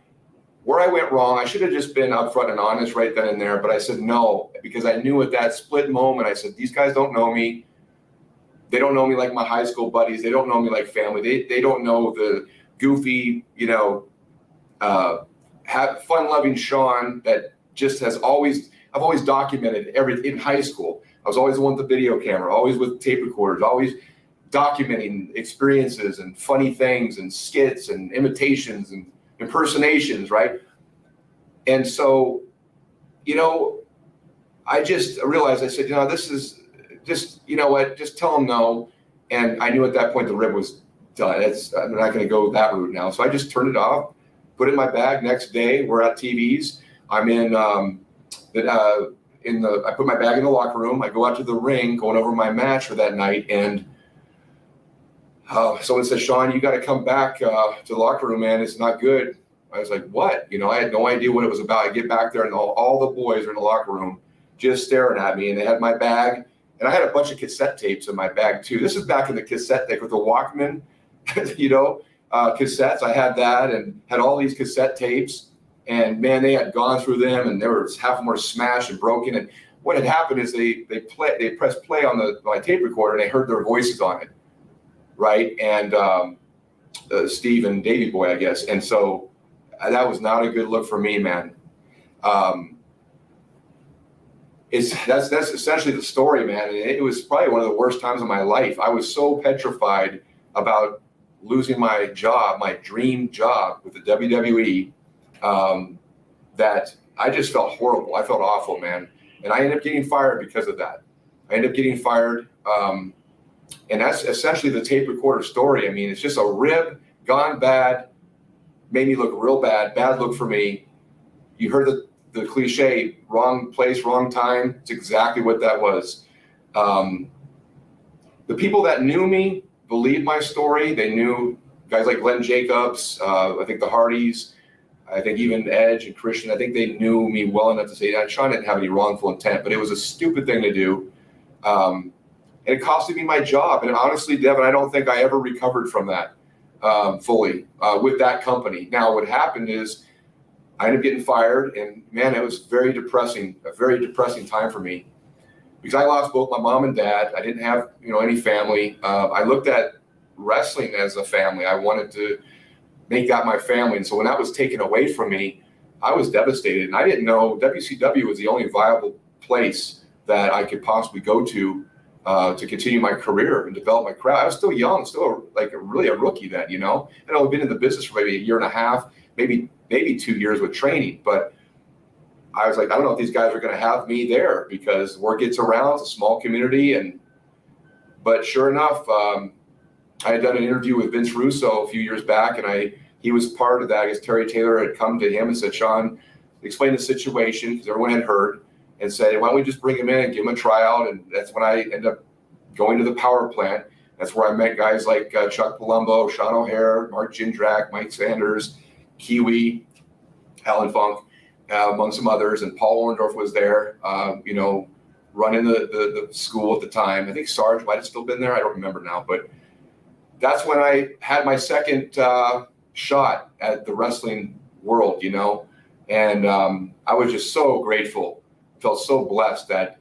B: where I went wrong, I should have just been upfront and honest right then and there. But I said no because I knew at that split moment. I said these guys don't know me. They don't know me like my high school buddies. They don't know me like family. They don't know the goofy, you know, have fun-loving Shawn that just has always. I've always documented everything in high school. I was always the one with the video camera, always with tape recorders, always documenting experiences and funny things and skits and imitations and impersonations, right? And so, you know, I just realized, I said, you know, this is just, you know what, just tell them no. And I knew at that point the rib was done. I'm not going to go that route now. So I just turned it off, put it in my bag. Next day, we're at TVs. I'm in, I put my bag in the locker room. I go out to the ring, going over my match for that night, and someone says, Shawn, you got to come back to the locker room, man. It's not good. I was like, what? You know, I had no idea what it was about. I get back there, and all the boys are in the locker room just staring at me, and they had my bag, and I had a bunch of cassette tapes in my bag too. This is back in the cassette tape with the Walkman, you know, cassettes. I had that and had all these cassette tapes. And man, they had gone through them, and there was half of them were smashed and broken. And what had happened is they pressed play on my tape recorder, and they heard their voices on it, right? And Steve and Davey Boy, I guess. And so that was not a good look for me, man. That's essentially the story, man. And it was probably one of the worst times of my life. I was so petrified about losing my job, my dream job with the WWE. That I just felt horrible. I felt awful, man. And I ended up getting fired because of that. I ended up getting fired. And that's essentially the tape recorder story. I mean, it's just a rib gone bad, made me look real bad look for me. You heard the cliche, wrong place, wrong time. It's exactly what that was. The people that knew me believed my story. They knew guys like Glenn Jacobs, I think the Hardys, I think even Edge and Christian, I think they knew me well enough to say that Shawn didn't have any wrongful intent, but it was a stupid thing to do. And it costed me my job. And honestly, Devin, I don't think I ever recovered from that fully with that company. Now, what happened is I ended up getting fired, and man, it was a very depressing time for me because I lost both my mom and dad. I didn't have, any family. I looked at wrestling as a family. I wanted to make that my family. And so when that was taken away from me, I was devastated. And I didn't know WCW was the only viable place that I could possibly go to continue my career and develop my craft. I was still young, still really a rookie then, And I've been in the business for maybe a year and a half, maybe 2 years with training. But I was like, I don't know if these guys are going to have me there, because word gets around. It's a small community. But sure enough, I had done an interview with Vince Russo a few years back, and he was part of that. I guess Terry Taylor had come to him and said, Shawn, explain the situation, because everyone had heard, and said, why don't we just bring him in and give him a tryout? And that's when I ended up going to the power plant. That's where I met guys like Chuck Palumbo, Sean O'Hare, Mark Jindrak, Mike Sanders, Kiwi, Alan Funk, among some others. And Paul Orndorff was there, running the school at the time. I think Sarge might have still been there. I don't remember now. But that's when I had my second shot at the wrestling world, And I was just so grateful, felt so blessed that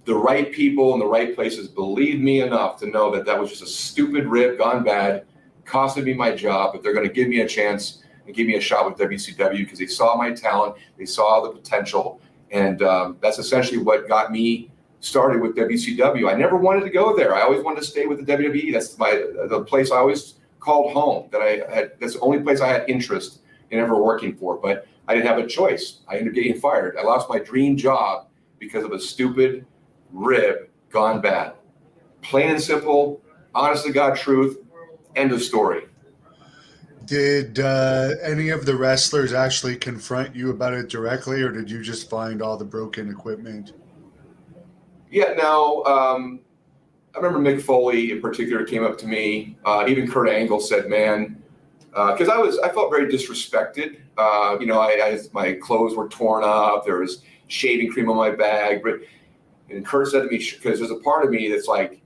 B: the right people in the right places believed me enough to know that was just a stupid rib gone bad, costing me my job, but they're going to give me a chance and give me a shot with WCW because they saw my talent, they saw the potential, and that's essentially what got me started with WCW. I never wanted to go there. I always wanted to stay with the WWE. That's the place I always called home. That's the only place I had interest in ever working for, but I didn't have a choice. I ended up getting fired. I lost my dream job because of a stupid rib gone bad. Plain and simple, honest to God truth, end of story.
A: Did any of the wrestlers actually confront you about it directly, or did you just find all the broken equipment?
B: Yeah, no. I remember Mick Foley in particular came up to me. Even Kurt Angle said, man, because I felt very disrespected. My clothes were torn up. There was shaving cream on my bag. And Kurt said to me, because there's a part of me that's like,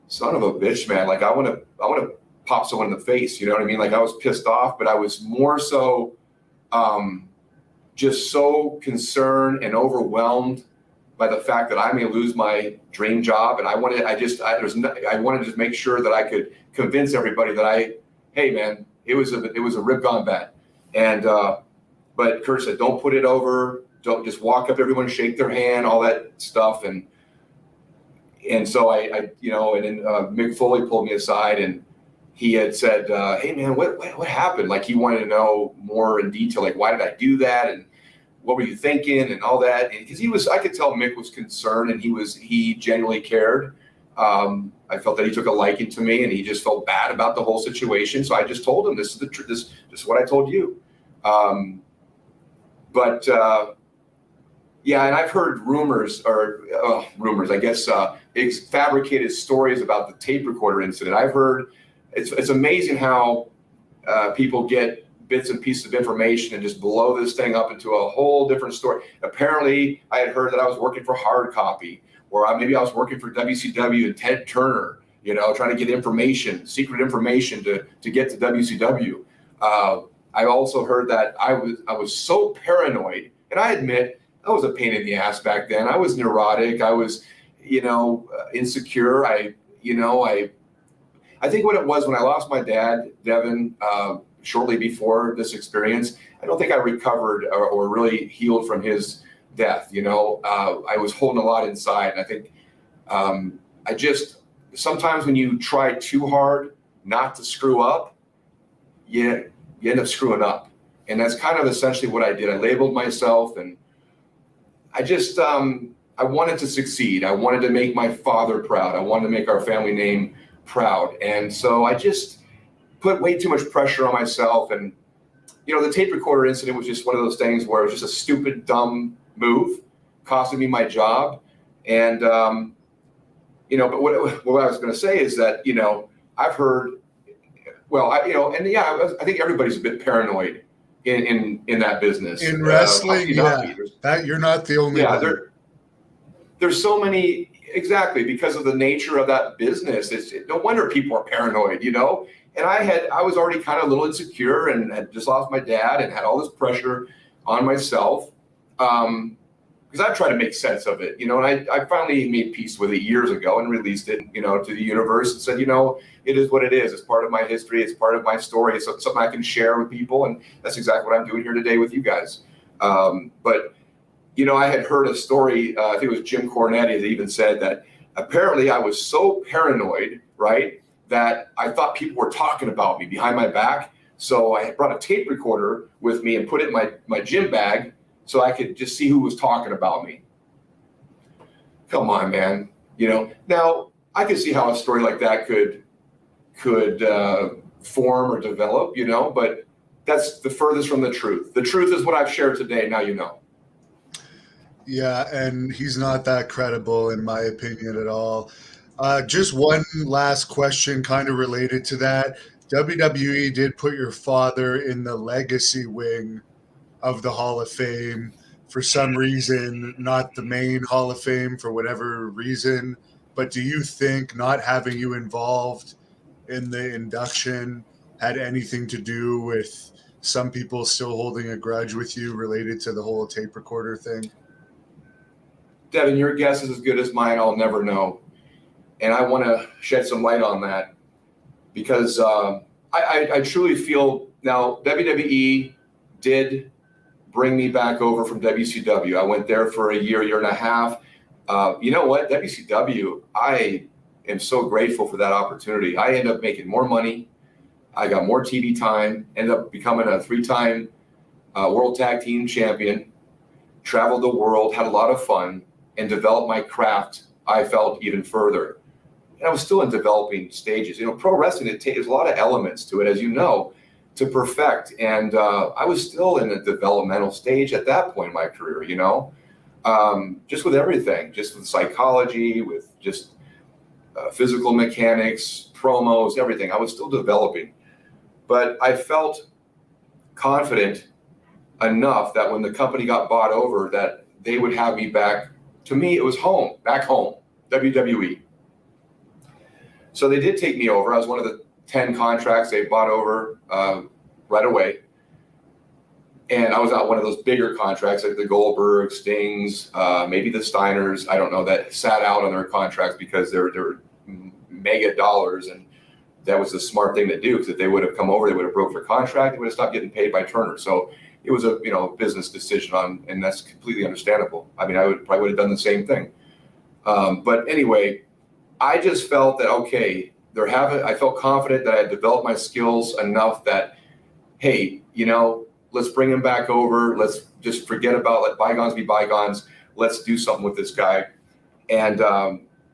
B: son of a bitch, man. Like I want to pop someone in the face. You know what I mean? Like I was pissed off, but I was more so just so concerned and overwhelmed by the fact that I may lose my dream job. And I wanted to just make sure that I could convince everybody that hey man, it was a rib gone bad. And, but Kurt said, don't put it over. Don't just walk up to everyone, shake their hand, all that stuff. And so and then Mick Foley pulled me aside and he had said, hey man, what happened? Like he wanted to know more in detail, like why did I do that? And what were you thinking and all that? Because I could tell Mick was concerned and he genuinely cared. I felt that he took a liking to me and he just felt bad about the whole situation. So I just told him, this is what I told you. Yeah, and I've heard rumors, I guess, fabricated stories about the tape recorder incident. I've heard it's amazing how people get bits and pieces of information and just blow this thing up into a whole different story. Apparently, I had heard that I was working for Hard Copy, or maybe I was working for WCW and Ted Turner, trying to get secret information to get to WCW. I also heard that I was so paranoid, and I admit I was a pain in the ass back then. I was neurotic. I was, insecure. I think what it was when I lost my dad, Devin, shortly before this experience, I don't think I recovered or really healed from his death. I was holding a lot inside. And I think sometimes when you try too hard not to screw up, you end up screwing up. And that's kind of essentially what I did. I labeled myself and I just, I wanted to succeed. I wanted to make my father proud. I wanted to make our family name proud. And so I just put way too much pressure on myself. And, the tape recorder incident was just one of those things where it was just a stupid, dumb move, costing me my job. And, but what I was going to say is that, I've heard, I think everybody's a bit paranoid in that business.
A: In wrestling, you're not the only one.
B: There's so many, exactly, because of the nature of that business. No wonder people are paranoid, And I was already kind of a little insecure and had just lost my dad and had all this pressure on myself. because I've tried to make sense of it, and I finally made peace with it years ago and released it, to the universe and said, it is what it is. It's part of my history. It's part of my story. It's something I can share with people. And that's exactly what I'm doing here today with you guys. But I had heard a story, I think it was Jim Cornette that even said that apparently I was so paranoid, right, that I thought people were talking about me behind my back. So I brought a tape recorder with me and put it in my gym bag so I could just see who was talking about me. Come on, man. Now I could see how a story like that could form or develop, but that's the furthest from the truth. The truth is what I've shared today. Now you know.
A: Yeah, and he's not that credible in my opinion at all. Just one last question kind of related to that. WWE did put your father in the legacy wing of the Hall of Fame for some reason, not the main Hall of Fame for whatever reason. But do you think not having you involved in the induction had anything to do with some people still holding a grudge with you related to the whole tape recorder thing?
B: Devin, your guess is as good as mine. I'll never know. And I want to shed some light on that because I truly feel now WWE did bring me back over from WCW. I went there for a year and a half. You know what? WCW, I am so grateful for that opportunity. I ended up making more money. I got more TV time, ended up becoming a 3-time World Tag Team Champion, traveled the world, had a lot of fun, and developed my craft, I felt, even further. And I was still in developing stages. Pro wrestling, there's a lot of elements to it, as you know, to perfect. And I was still in a developmental stage at that point in my career, just with everything, just with psychology, with just physical mechanics, promos, everything. I was still developing. But I felt confident enough that when the company got bought over, that they would have me back. To me, it was home, back home, WWE. So they did take me over. I was one of the 10 contracts they bought over right away. And I was out one of those bigger contracts like the Goldberg, Stings, maybe the Steiners, I don't know, that sat out on their contracts because they were mega dollars. And that was the smart thing to do, because if they would have come over, they would have broke their contract. They would have stopped getting paid by Turner. So it was a business decision and that's completely understandable. I mean, I probably would have done the same thing. But anyway, I just felt that, okay, I felt confident that I had developed my skills enough that, hey, let's bring him back over. Let's just forget about, let bygones be bygones. Let's do something with this guy. And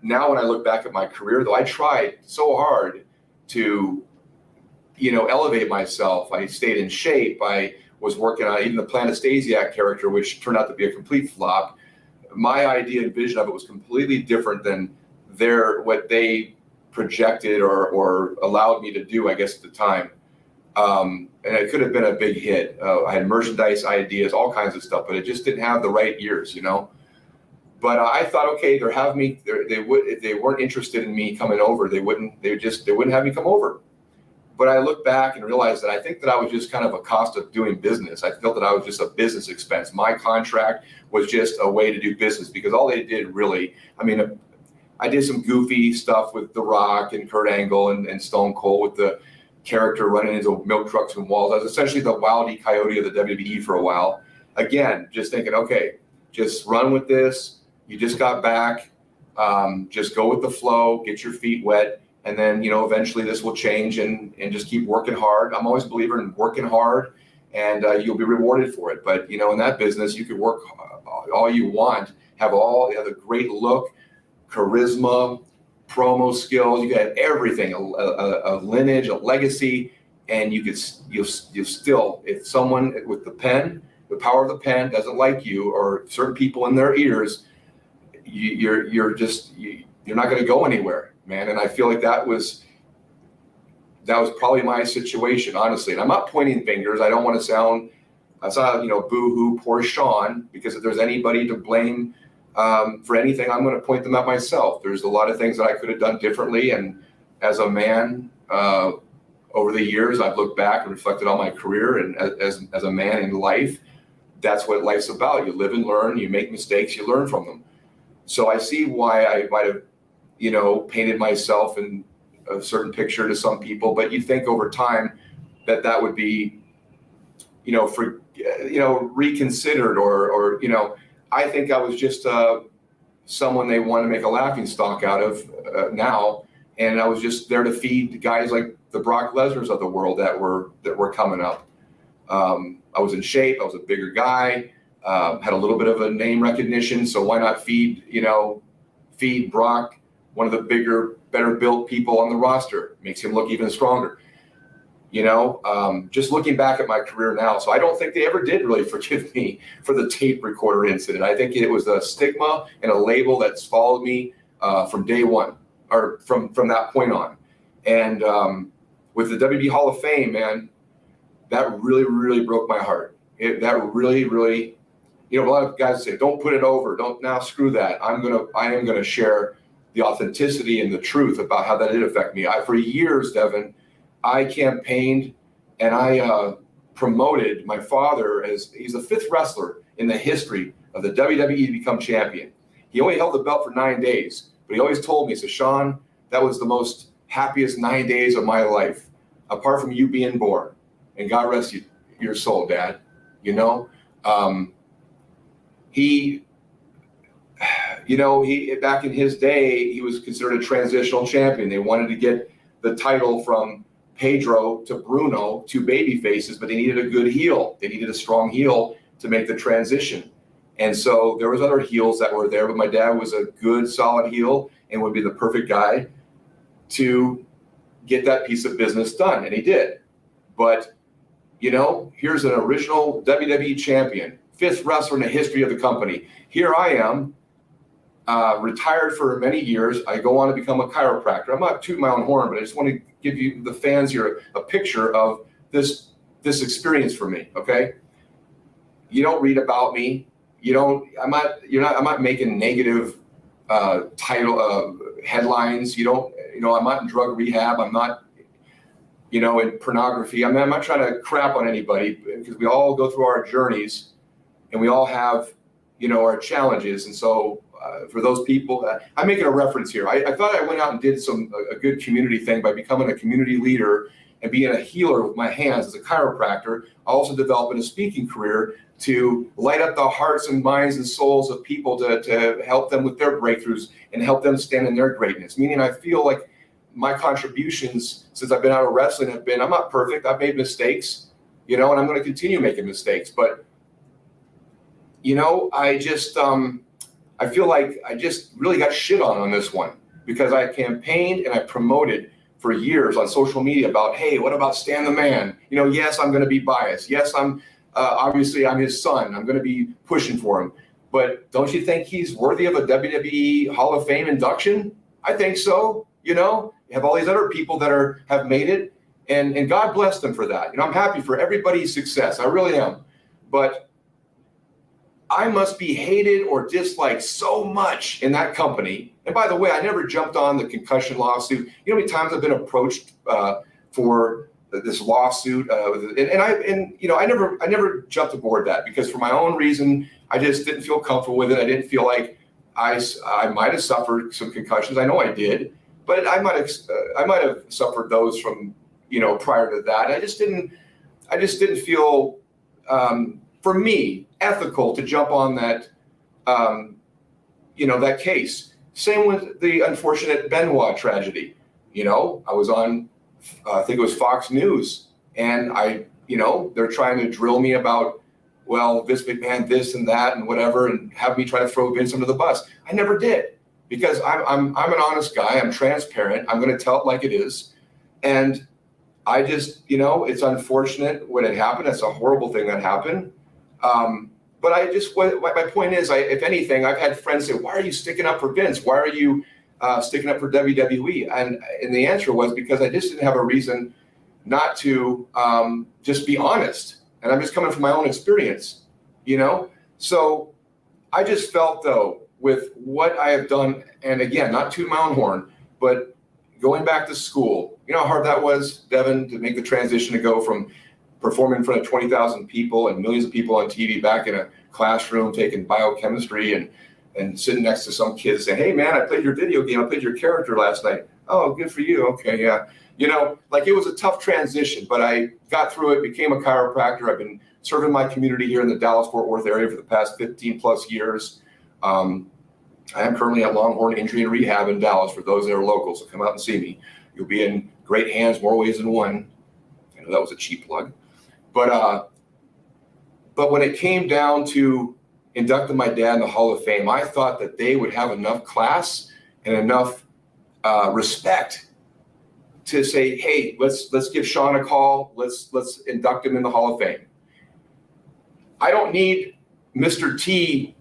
B: now when I look back at my career, though, I tried so hard to, elevate myself. I stayed in shape. I was working on even the Planet Stasiak character, which turned out to be a complete flop. My idea and vision of it was completely different than what they projected or allowed me to do, I guess, at the time. And it could have been a big hit. I had merchandise ideas, all kinds of stuff, but it just didn't have the right years, But I thought, okay, if they weren't interested in me coming over, they wouldn't have me come over. But I look back and realized that I think that I was just kind of a cost of doing business. I felt that I was just a business expense. My contract was just a way to do business, because all they did really, I did some goofy stuff with The Rock and Kurt Angle and Stone Cold with the character running into milk trucks and walls. I was essentially the Wile E. Coyote of the WWE for a while. Again, just thinking, okay, just run with this. You just got back. Just go with the flow, get your feet wet. And then, eventually this will change and just keep working hard. I'm always a believer in working hard, and you'll be rewarded for it. But, in that business, you could work all you want, have a great look, charisma, promo skills. You got everything, a lineage, a legacy, and you'll still, if someone with the power of the pen doesn't like you, or certain people in their ears, you're not going to go anywhere, man. And I feel like that was probably my situation, honestly. And I'm not pointing fingers. I don't want to sound, boo-hoo, poor Shawn, because if there's anybody to blame for anything, I'm going to point them at myself. There's a lot of things that I could have done differently. And as a man, over the years, I've looked back and reflected on my career and as a man in life. that's what life's about. You live and learn, you make mistakes, you learn from them. So I see why I might have, painted myself in a certain picture to some people, but you think over time that would be, reconsidered or I think I was just someone they want to make a laughing stock out of now. And I was just there to feed guys like the Brock Lesnar's of the world that were coming up. I was in shape. I was a bigger guy, had a little bit of a name recognition. So why not feed Brock, one of the bigger, better built people on the roster? Makes him look even stronger. Just looking back at my career now. So I don't think they ever did really forgive me for the tape recorder incident. I think it was a stigma and a label that's followed me from day one, or from that point on. And with the WB Hall of Fame, man, that really, really broke my heart. That really, really, a lot of guys say, don't put it over. Don't now screw that. I am going to share the authenticity and the truth about how that did affect me. For years, Devin, I campaigned and I promoted my father as he's the 5th wrestler in the history of the WWE to become champion. He only held the belt for 9 days, but he always told me, he said, Shawn, that was the most happiest 9 days of my life, apart from you being born. And God rest your soul, Dad. He back in his day, he was considered a transitional champion. They wanted to get the title from Pedro to Bruno, 2 baby faces, but they needed a good heel. They needed a strong heel to make the transition. And so there was other heels that were there, but my dad was a good, solid heel and would be the perfect guy to get that piece of business done. And he did. But, here's an original WWE champion, 5th wrestler in the history of the company. Here I am, retired for many years. I go on to become a chiropractor. I'm not tooting my own horn, but I just want to give you, the fans here, a picture of this experience for me. Okay. You don't read about me. I'm not making negative headlines. I'm not in drug rehab. I'm not, in pornography. I'm not trying to crap on anybody, because we all go through our journeys and we all have, our challenges. And so for those people, I'm making a reference here. I thought I went out and did a good community thing by becoming a community leader and being a healer with my hands as a chiropractor. I also developed a speaking career to light up the hearts and minds and souls of people to help them with their breakthroughs and help them stand in their greatness. Meaning I feel like my contributions since I've been out of wrestling have been, I'm not perfect. I've made mistakes, and I'm going to continue making mistakes. But, I feel like I just really got shit on this one, because I campaigned and I promoted for years on social media about, hey, what about Stan the Man? Yes, I'm going to be biased. Yes, obviously I'm his son. I'm going to be pushing for him. But don't you think he's worthy of a WWE Hall of Fame induction? I think so. You have all these other people that have made it, and God bless them for that. I'm happy for everybody's success. I really am. But I must be hated or disliked so much in that company. And by the way, I never jumped on the concussion lawsuit. How many times I've been approached for this lawsuit, I never jumped aboard that, because for my own reason, I just didn't feel comfortable with it. I didn't feel like I might have suffered some concussions. I know I did, but I might have suffered those from prior to that. I just didn't feel for me ethical to jump on that that case. Same with the unfortunate Benoit tragedy. I was on I think it was Fox News, and they're trying to drill me about, well, Vince McMahon this and that and whatever, and have me try to throw Vince under the bus. I never did, because I'm an honest guy. I'm transparent. I'm going to tell it like it is. And I just, it's unfortunate when it happened. That's a horrible thing that happened. But my point is, if anything, I've had friends say, why are you sticking up for Vince? Why are you sticking up for WWE? And the answer was, because I just didn't have a reason not to just be honest. And I'm just coming from my own experience, So I just felt, though, with what I have done, and again, not to my own horn, but going back to school, how hard that was, Devin, to make the transition to go from perform in front of 20,000 people and millions of people on TV back in a classroom taking biochemistry and sitting next to some kids saying, hey man, I played your video game, I played your character last night. Oh, good for you. Okay, yeah. Like it was a tough transition, but I got through it, became a chiropractor. I've been serving my community here in the Dallas-Fort Worth area for the past 15 plus years. I am currently at Longhorn Injury and Rehab in Dallas for those that are local, so come out and see me. You'll be in great hands more ways than one. I know that was a cheap plug. But when it came down to inducting my dad in the Hall of Fame, I thought that they would have enough class and enough respect to say, hey, let's give Shawn a call. Let's induct him in the Hall of Fame. I don't need Mr. T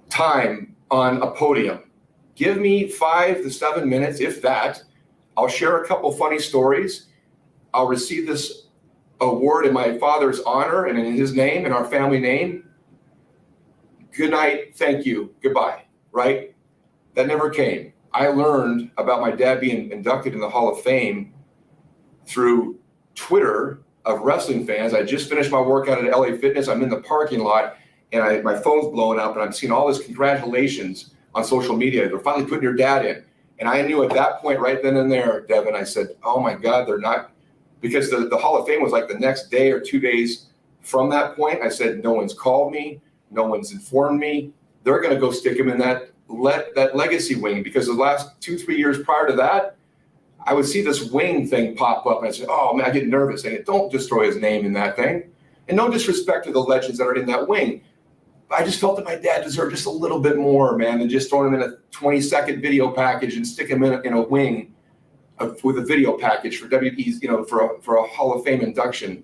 B: time on a podium. Give me 5 to 7 minutes, if that. I'll share a couple funny stories. I'll receive this award in my father's honor and in his name and our family name. Good night, thank you, goodbye, right? That never came. I learned about my dad being inducted in the Hall of Fame through Twitter of wrestling fans. I just finished my workout at LA Fitness. I'm in the parking lot and my phone's blowing up and I'm seeing all this congratulations on social media. They're finally putting your dad in. And I knew at that point, right then and there, Devin, I said, oh my God, they're not, because the Hall of Fame was like the next day or 2 days from that point. I said, no one's called me. No one's informed me. They're going to go stick him in that legacy wing, because the last 2-3 years prior to that, I would see this wing thing pop up and I said, oh man, I get nervous. And don't destroy his name in that thing. And no disrespect to the legends that are in that wing. But I just felt that my dad deserved just a little bit more, man, than just throwing him in a 20-second video package and stick him in a wing with a video package for WWE's, for a Hall of Fame induction.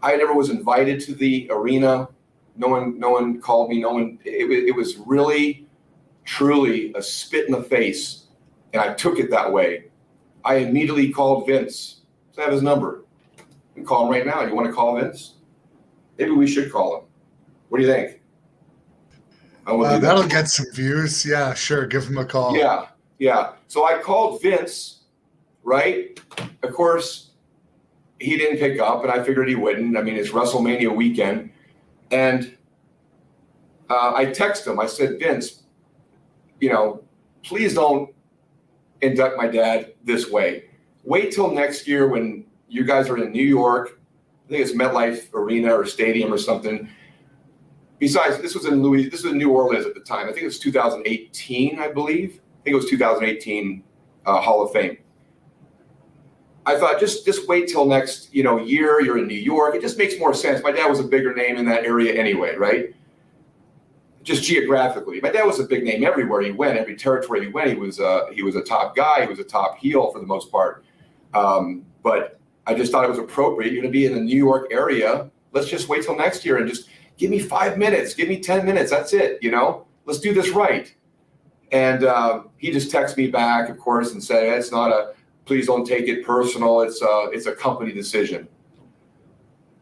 B: I never was invited to the arena. No one called me. It was really, truly a spit in the face. And I took it that way. I immediately called Vince. I have his number. You can call him right now. You want to call Vince? Maybe we should call him. What do you think?
A: That'll get some views. Yeah, sure. Give him a call.
B: Yeah. So I called Vince, right? Of course, he didn't pick up, and I figured he wouldn't. I mean, it's WrestleMania weekend. And I texted him. I said, Vince, please don't induct my dad this way. Wait till next year when you guys are in New York. I think it's MetLife Arena or Stadium or something. Besides, this was in New Orleans at the time. I think it was 2018, I believe. I think it was 2018 Hall of Fame. I thought, just wait till next, year. You're in New York. It just makes more sense. My dad was a bigger name in that area anyway, right? Just geographically. My dad was a big name everywhere he went. Every territory he went, he was a top guy. He was a top heel for the most part. But I just thought it was appropriate. You're going to be in the New York area. Let's just wait till next year and just give me 5 minutes. Give me 10 minutes. That's it. Let's do this right. And he just texted me back, of course, and said, it's not please don't take it personal. It's a company decision.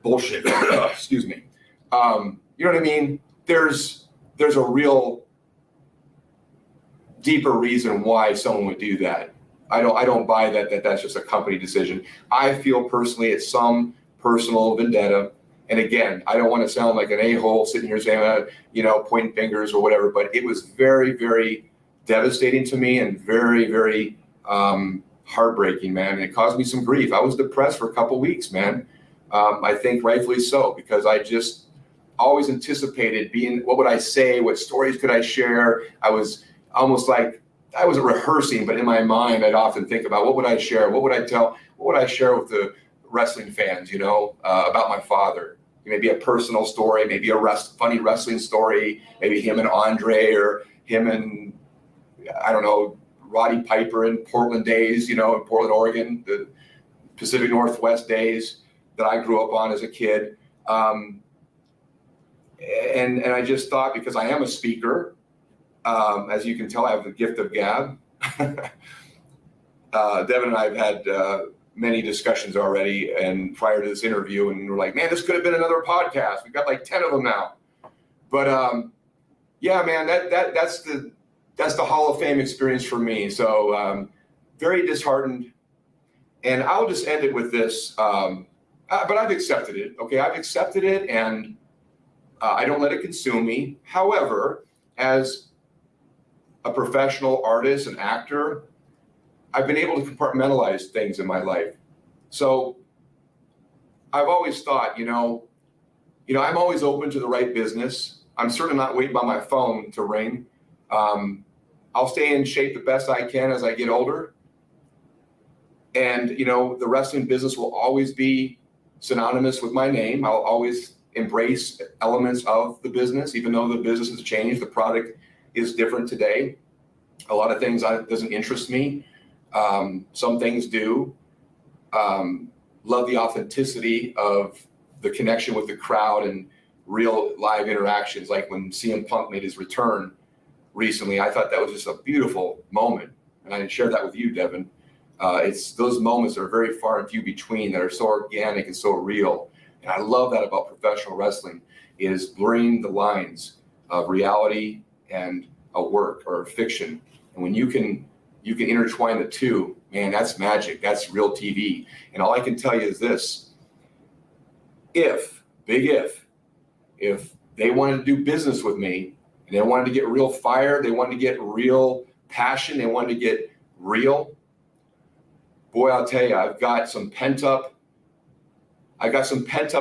B: Bullshit. Excuse me. You know what I mean? There's a real deeper reason why someone would do that. I don't buy that's just a company decision. I feel personally it's some personal vendetta. And again, I don't want to sound like an a-hole sitting here saying, pointing fingers or whatever, but it was very, very devastating to me and very, very heartbreaking, man. And it caused me some grief. I was depressed for a couple weeks, man. I think rightfully so, because I just always anticipated what would I say? What stories could I share? I was almost like I wasn't rehearsing, but in my mind, I'd often think about what would I share? What would I tell? What would I share with the wrestling fans, about my father? Maybe a personal story, maybe a funny wrestling story, maybe him and Andre or him and, I don't know, Roddy Piper in Portland days, in Portland, Oregon, the Pacific Northwest days that I grew up on as a kid. And I just thought, because I am a speaker, as you can tell, I have the gift of gab. Devin and I have had many discussions already, and prior to this interview, and we're like, man, this could have been another podcast. We've got like 10 of them now. But yeah, man, that's the Hall of Fame experience for me. So very disheartened. And I'll just end it with this. But I've accepted it. Okay, I've accepted it, and I don't let it consume me. However, as a professional artist and actor, I've been able to compartmentalize things in my life. So I've always thought, I'm always open to the right business. I'm certainly not waiting by my phone to ring. I'll stay in shape the best I can as I get older. And, the wrestling business will always be synonymous with my name. I'll always embrace elements of the business, even though the business has changed. The product is different today. A lot of things doesn't interest me. Some things do. Love the authenticity of the connection with the crowd and real live interactions. Like when CM Punk made his return recently, I thought that was just a beautiful moment. And I shared that with you, Devin. It's those moments that are very far and few between that are so organic and so real. And I love that about professional wrestling, is blurring the lines of reality and a work or a fiction. And when you can intertwine the two, man, that's magic. That's real TV. And all I can tell you is this: if they wanted to do business with me and they wanted to get real fire, they wanted to get real passion, they wanted to get real, boy, I'll tell you, I've got some pent up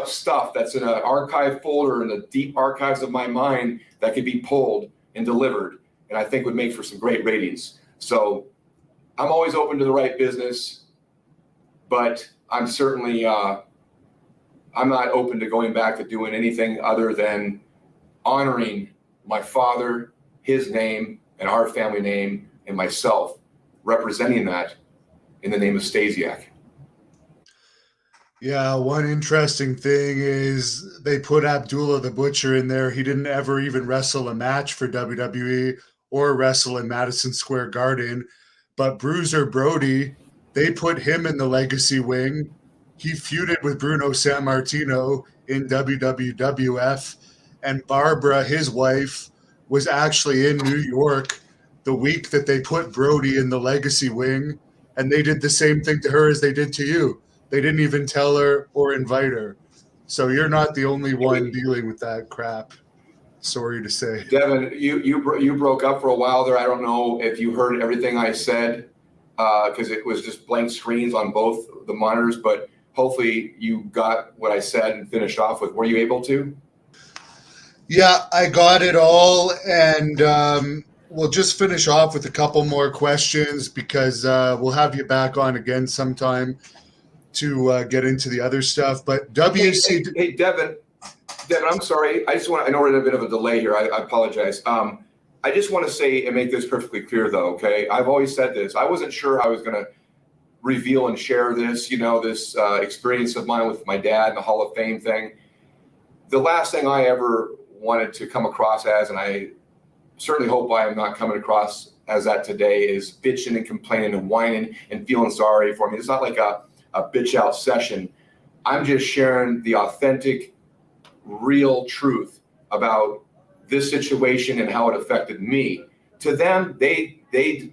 B: stuff that's in an archive folder in the deep archives of my mind that could be pulled and delivered, and I think would make for some great ratings. So I'm always open to the right business, but I'm certainly I'm not open to going back to doing anything other than honoring my father, his name, and our family name, and myself, representing that in the name of Stasiak.
A: Yeah, one interesting thing is they put Abdullah the Butcher in there. He didn't ever even wrestle a match for WWE or wrestle in Madison Square Garden. But Bruiser Brody, they put him in the legacy wing. He feuded with Bruno Sammartino in WWF. And Barbara, his wife, was actually in New York the week that they put Brody in the legacy wing. And they did the same thing to her as they did to you. They didn't even tell her or invite her. So you're not the only one dealing with that crap. Sorry to say.
B: Devin, you broke up for a while there. I don't know if you heard everything I said, because it was just blank screens on both the monitors, but hopefully you got what I said and finished off with. Were you able to?
A: Yeah, I got it all. And we'll just finish off with a couple more questions because we'll have you back on again sometime to get into the other stuff. But
B: Hey, Devin, I'm sorry. I know we're in a bit of a delay here. I apologize. I just want to say and make this perfectly clear, though, okay? I've always said this. I wasn't sure I was going to reveal and share this, this experience of mine with my dad and the Hall of Fame thing. The last thing I ever wanted to come across as, and I certainly hope I am not coming across as that today, is bitching and complaining and whining and feeling sorry for me. It's not like a bitch out session. I'm just sharing the authentic, real truth about this situation and how it affected me. To them, they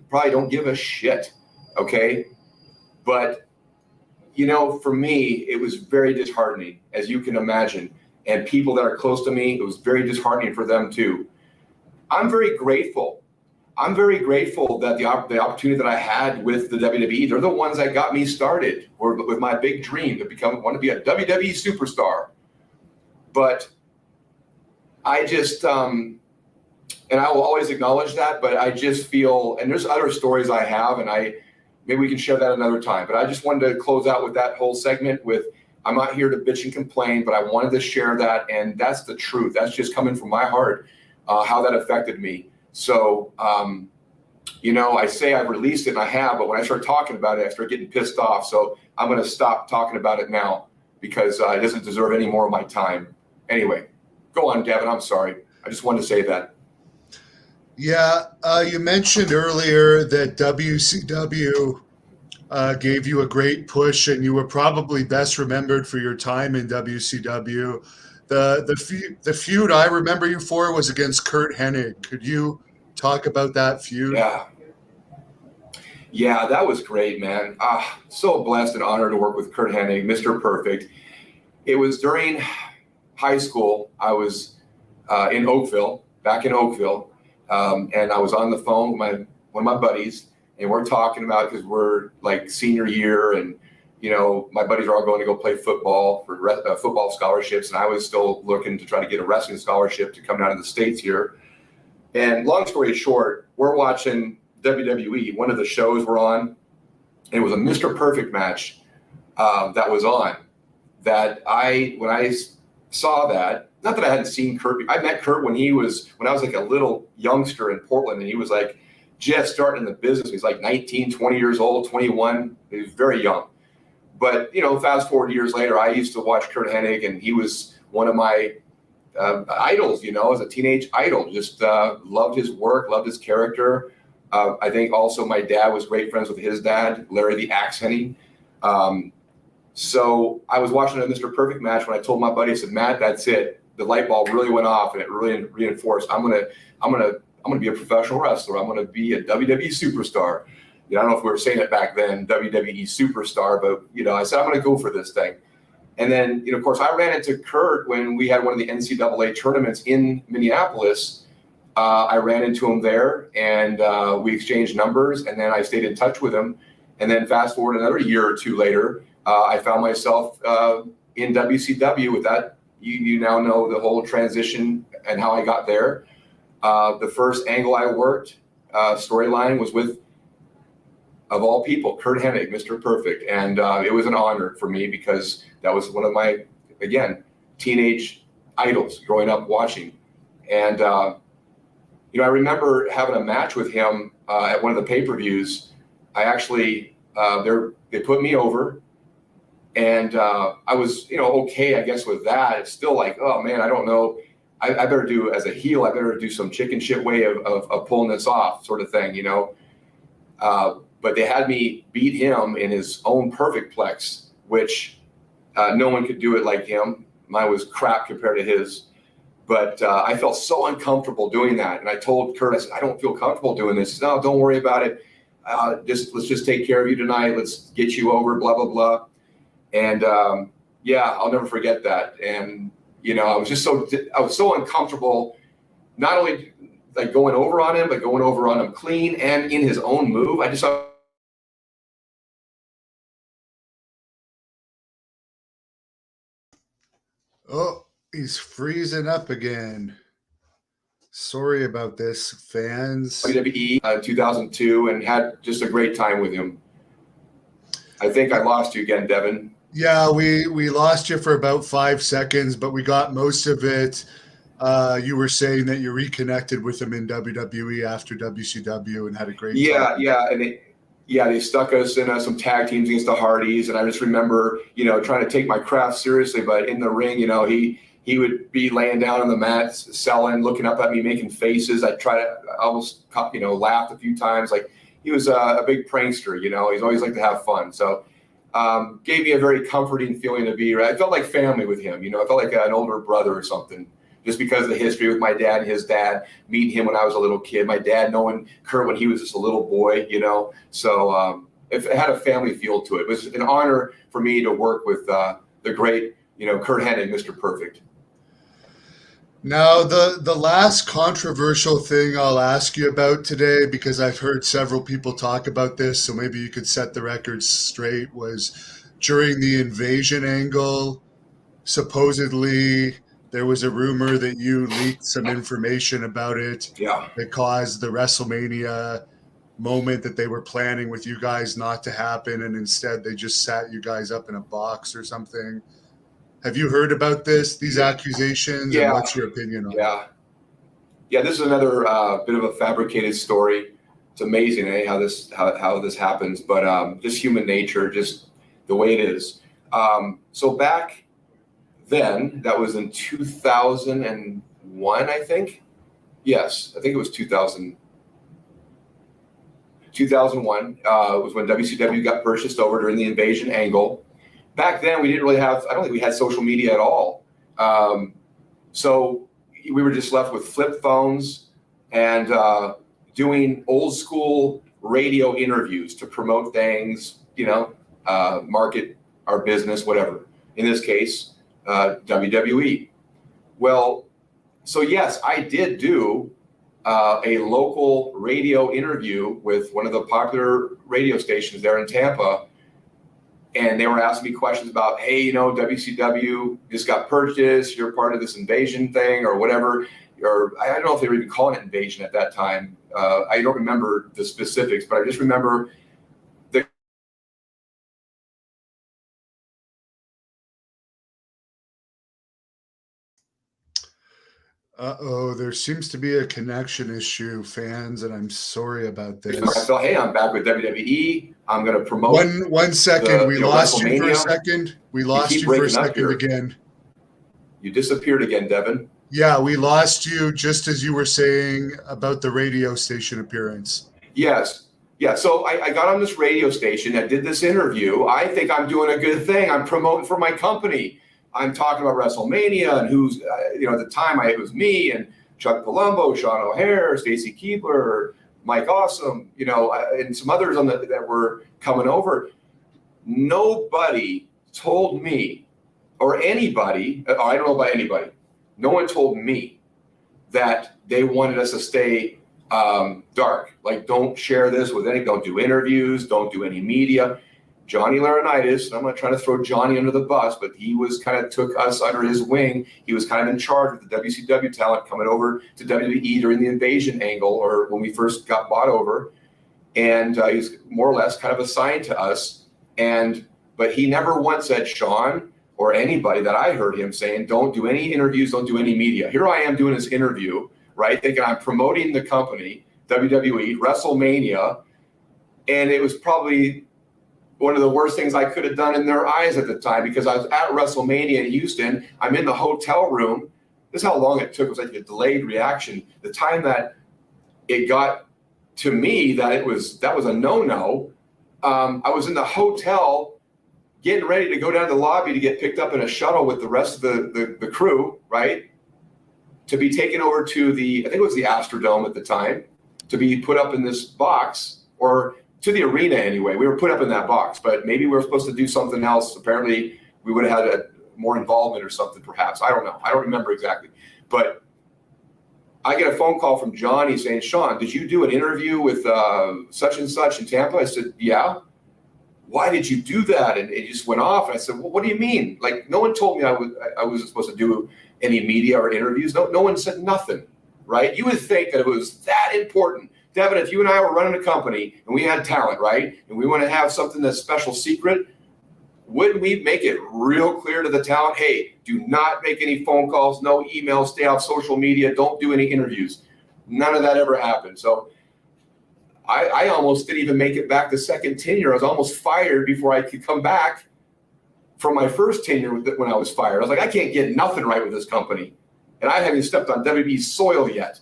B: probably don't give a shit, okay? But, for me, it was very disheartening, as you can imagine. And people that are close to me, it was very disheartening for them too. I'm very grateful that the opportunity that I had with the WWE, they're the ones that got me started with my big dream to want to be a WWE superstar. But I just, and I will always acknowledge that, but I just feel, and there's other stories I have, and maybe we can share that another time. But I just wanted to close out with that whole segment with, I'm not here to bitch and complain, but I wanted to share that, and that's the truth. That's just coming from my heart, how that affected me. So, I say I've released it, and I have, but when I start talking about it, I start getting pissed off. So I'm going to stop talking about it now because it doesn't deserve any more of my time. Anyway, go on, Devin. I'm sorry. I just wanted to say that.
A: Yeah, you mentioned earlier that WCW gave you a great push, and you were probably best remembered for your time in WCW. The feud I remember you for was against Curt Hennig. Could you talk about that feud?
B: Yeah, that was great, man. So blessed and honored to work with Curt Hennig, Mr. Perfect. It was during high school. I was in Oakville, back in Oakville, and I was on the phone with one of my buddies, and we're talking about, because we're like senior year, and my buddies are all going to go play football for football scholarships, and I was still looking to try to get a wrestling scholarship to come down to the States here. And long story short, we're watching WWE. One of the shows we're on, and it was a Mr. Perfect match that was on. That when I saw that, not that I hadn't seen Kurt. I met Kurt when I was like a little youngster in Portland, and he was like just starting in the business. He was like 19, 20 years old, 21. He was very young. But, fast forward years later, I used to watch Kurt Hennig, and he was one of my idols, as a teenage idol. Just loved his work, loved his character. I think also my dad was great friends with his dad, Larry the Axe Hennig. So I was watching a Mr. Perfect match when I told my buddy, I said, Matt, that's it. The light bulb really went off, and it really reinforced. I'm gonna be a professional wrestler. I'm gonna be a WWE superstar. I don't know if we were saying it back then, WWE superstar, but I said, I'm going to go for this thing. And then, of course, I ran into Kurt when we had one of the NCAA tournaments in Minneapolis. I ran into him there, and we exchanged numbers, and then I stayed in touch with him. And then fast forward another year or two later, I found myself in WCW. With that, you now know the whole transition and how I got there. The first angle I worked, storyline, was with, of all people, Kurt Hennig, Mr. Perfect. And it was an honor for me, because that was one of my, again, teenage idols growing up watching. And, I remember having a match with him at one of the pay-per-views. I actually, they put me over, and I was, okay, I guess, with that. It's still like, oh, man, I don't know. I better do, as a heel, I better do some chicken shit way of pulling this off, sort of thing, But they had me beat him in his own perfect plex, which no one could do it like him. Mine was crap compared to his. But I felt so uncomfortable doing that. And I told Kurt, I said, I don't feel comfortable doing this. He said, no, don't worry about it. Let's just take care of you tonight. Let's get you over, blah, blah, blah. And I'll never forget that. And, I was so uncomfortable, not only like going over on him, but going over on him clean and in his own move. I just thought,
A: Oh, he's freezing up again. Sorry about this, fans.
B: WWE 2002, and had just a great time with him. I think I lost you again, Devin.
A: Yeah, we lost you for about 5 seconds, but we got most of it. You were saying that you reconnected with him in WWE after WCW and had a great time.
B: Yeah, and they stuck us in some tag teams against the Hardys, and I just remember, trying to take my craft seriously, but in the ring, he would be laying down on the mat, selling, looking up at me, making faces. I almost, laughed a few times. Like, he was a big prankster, he's always liked to have fun. So, gave me a very comforting feeling to be. I felt like family with him. I felt like an older brother or something. Just because of the history with my dad and his dad, meeting him when I was a little kid, my dad knowing Kurt when he was just a little boy, So it had a family feel to it. It was an honor for me to work with the great, Kurt Hennig, Mr. Perfect.
A: Now, the last controversial thing I'll ask you about today, because I've heard several people talk about this, so maybe you could set the record straight, was during the invasion angle, supposedly there was a rumor that you leaked some information about it that caused the WrestleMania moment that they were planning with you guys not to happen, and instead they just sat you guys up in a box or something. Have you heard about these accusations?
B: Yeah.
A: And what's your opinion on it?
B: Yeah, this is another bit of a fabricated story. It's amazing, how this happens, but just human nature, just the way it is. So back then, that was in 2001, I think. Yes, I think it was 2000. 2001 was when WCW got purchased over during the invasion angle. Back then, we didn't really have, I don't think we had social media at all. So we were just left with flip phones and doing old school radio interviews to promote things, market our business, whatever. In this case, WWE. Well, so yes, I did do a local radio interview with one of the popular radio stations there in Tampa. And they were asking me questions about, hey, WCW just got purchased. You're part of this invasion thing or whatever. Or I don't know if they were even calling it invasion at that time. I don't remember the specifics, but I just remember the
A: Uh-oh, there seems to be a connection issue, fans, and I'm sorry about
B: I
A: this.
B: felt, hey, I'm back with WWE. I'm going to promote.
A: One second. We lost you for a second. We lost you for a second again.
B: You disappeared again, Devin.
A: Yeah, we lost you just as you were saying about the radio station appearance.
B: Yes. Yeah, so I got on this radio station. I did this interview. I think I'm doing a good thing. I'm promoting for my company. I'm talking about WrestleMania and who's, at the time it was me and Chuck Palumbo, Sean O'Hare, Stacy Keibler, Mike Awesome, and some others that were coming over. Nobody told me or anybody, I don't know about anybody, no one told me that they wanted us to stay dark. Like, don't share this with don't do interviews, don't do any media. Johnny Laurinaitis, and I'm not trying to throw Johnny under the bus, but he was kind of took us under his wing. He was kind of in charge with the WCW talent coming over to WWE during the invasion angle, or when we first got bought over. And he was more or less kind of assigned to us. But he never once said, Shawn, or anybody that I heard him saying, don't do any interviews, don't do any media. Here I am doing this interview, right? Thinking I'm promoting the company, WWE, WrestleMania. And it was probably one of the worst things I could have done in their eyes at the time, because I was at WrestleMania in Houston. I'm in the hotel room. This is how long it took. It was like a delayed reaction. The time that it got to me that was a no-no. I was in the hotel getting ready to go down to the lobby to get picked up in a shuttle with the rest of the crew, right? To be taken over to I think it was the Astrodome at the time, to be put up in this box, or to the arena anyway. We were put up in that box, but maybe we were supposed to do something else. Apparently, we would have had more involvement or something, perhaps. I don't know. I don't remember exactly. But I get a phone call from Johnny saying, Shawn, did you do an interview with such and such in Tampa? I said, yeah. Why did you do that? And it just went off. And I said, well, what do you mean? Like, no one told me I wasn't supposed to do any media or interviews. No one said nothing, right? You would think that it was that important. Devin, if you and I were running a company and we had talent, right, and we want to have something that's special secret, wouldn't we make it real clear to the talent, hey, do not make any phone calls, no emails, stay off social media, don't do any interviews? None of that ever happened. So I almost didn't even make it back the second tenure. I was almost fired before I could come back from my first tenure when I was fired. I was like, I can't get nothing right with this company. And I haven't stepped on WWE's soil yet.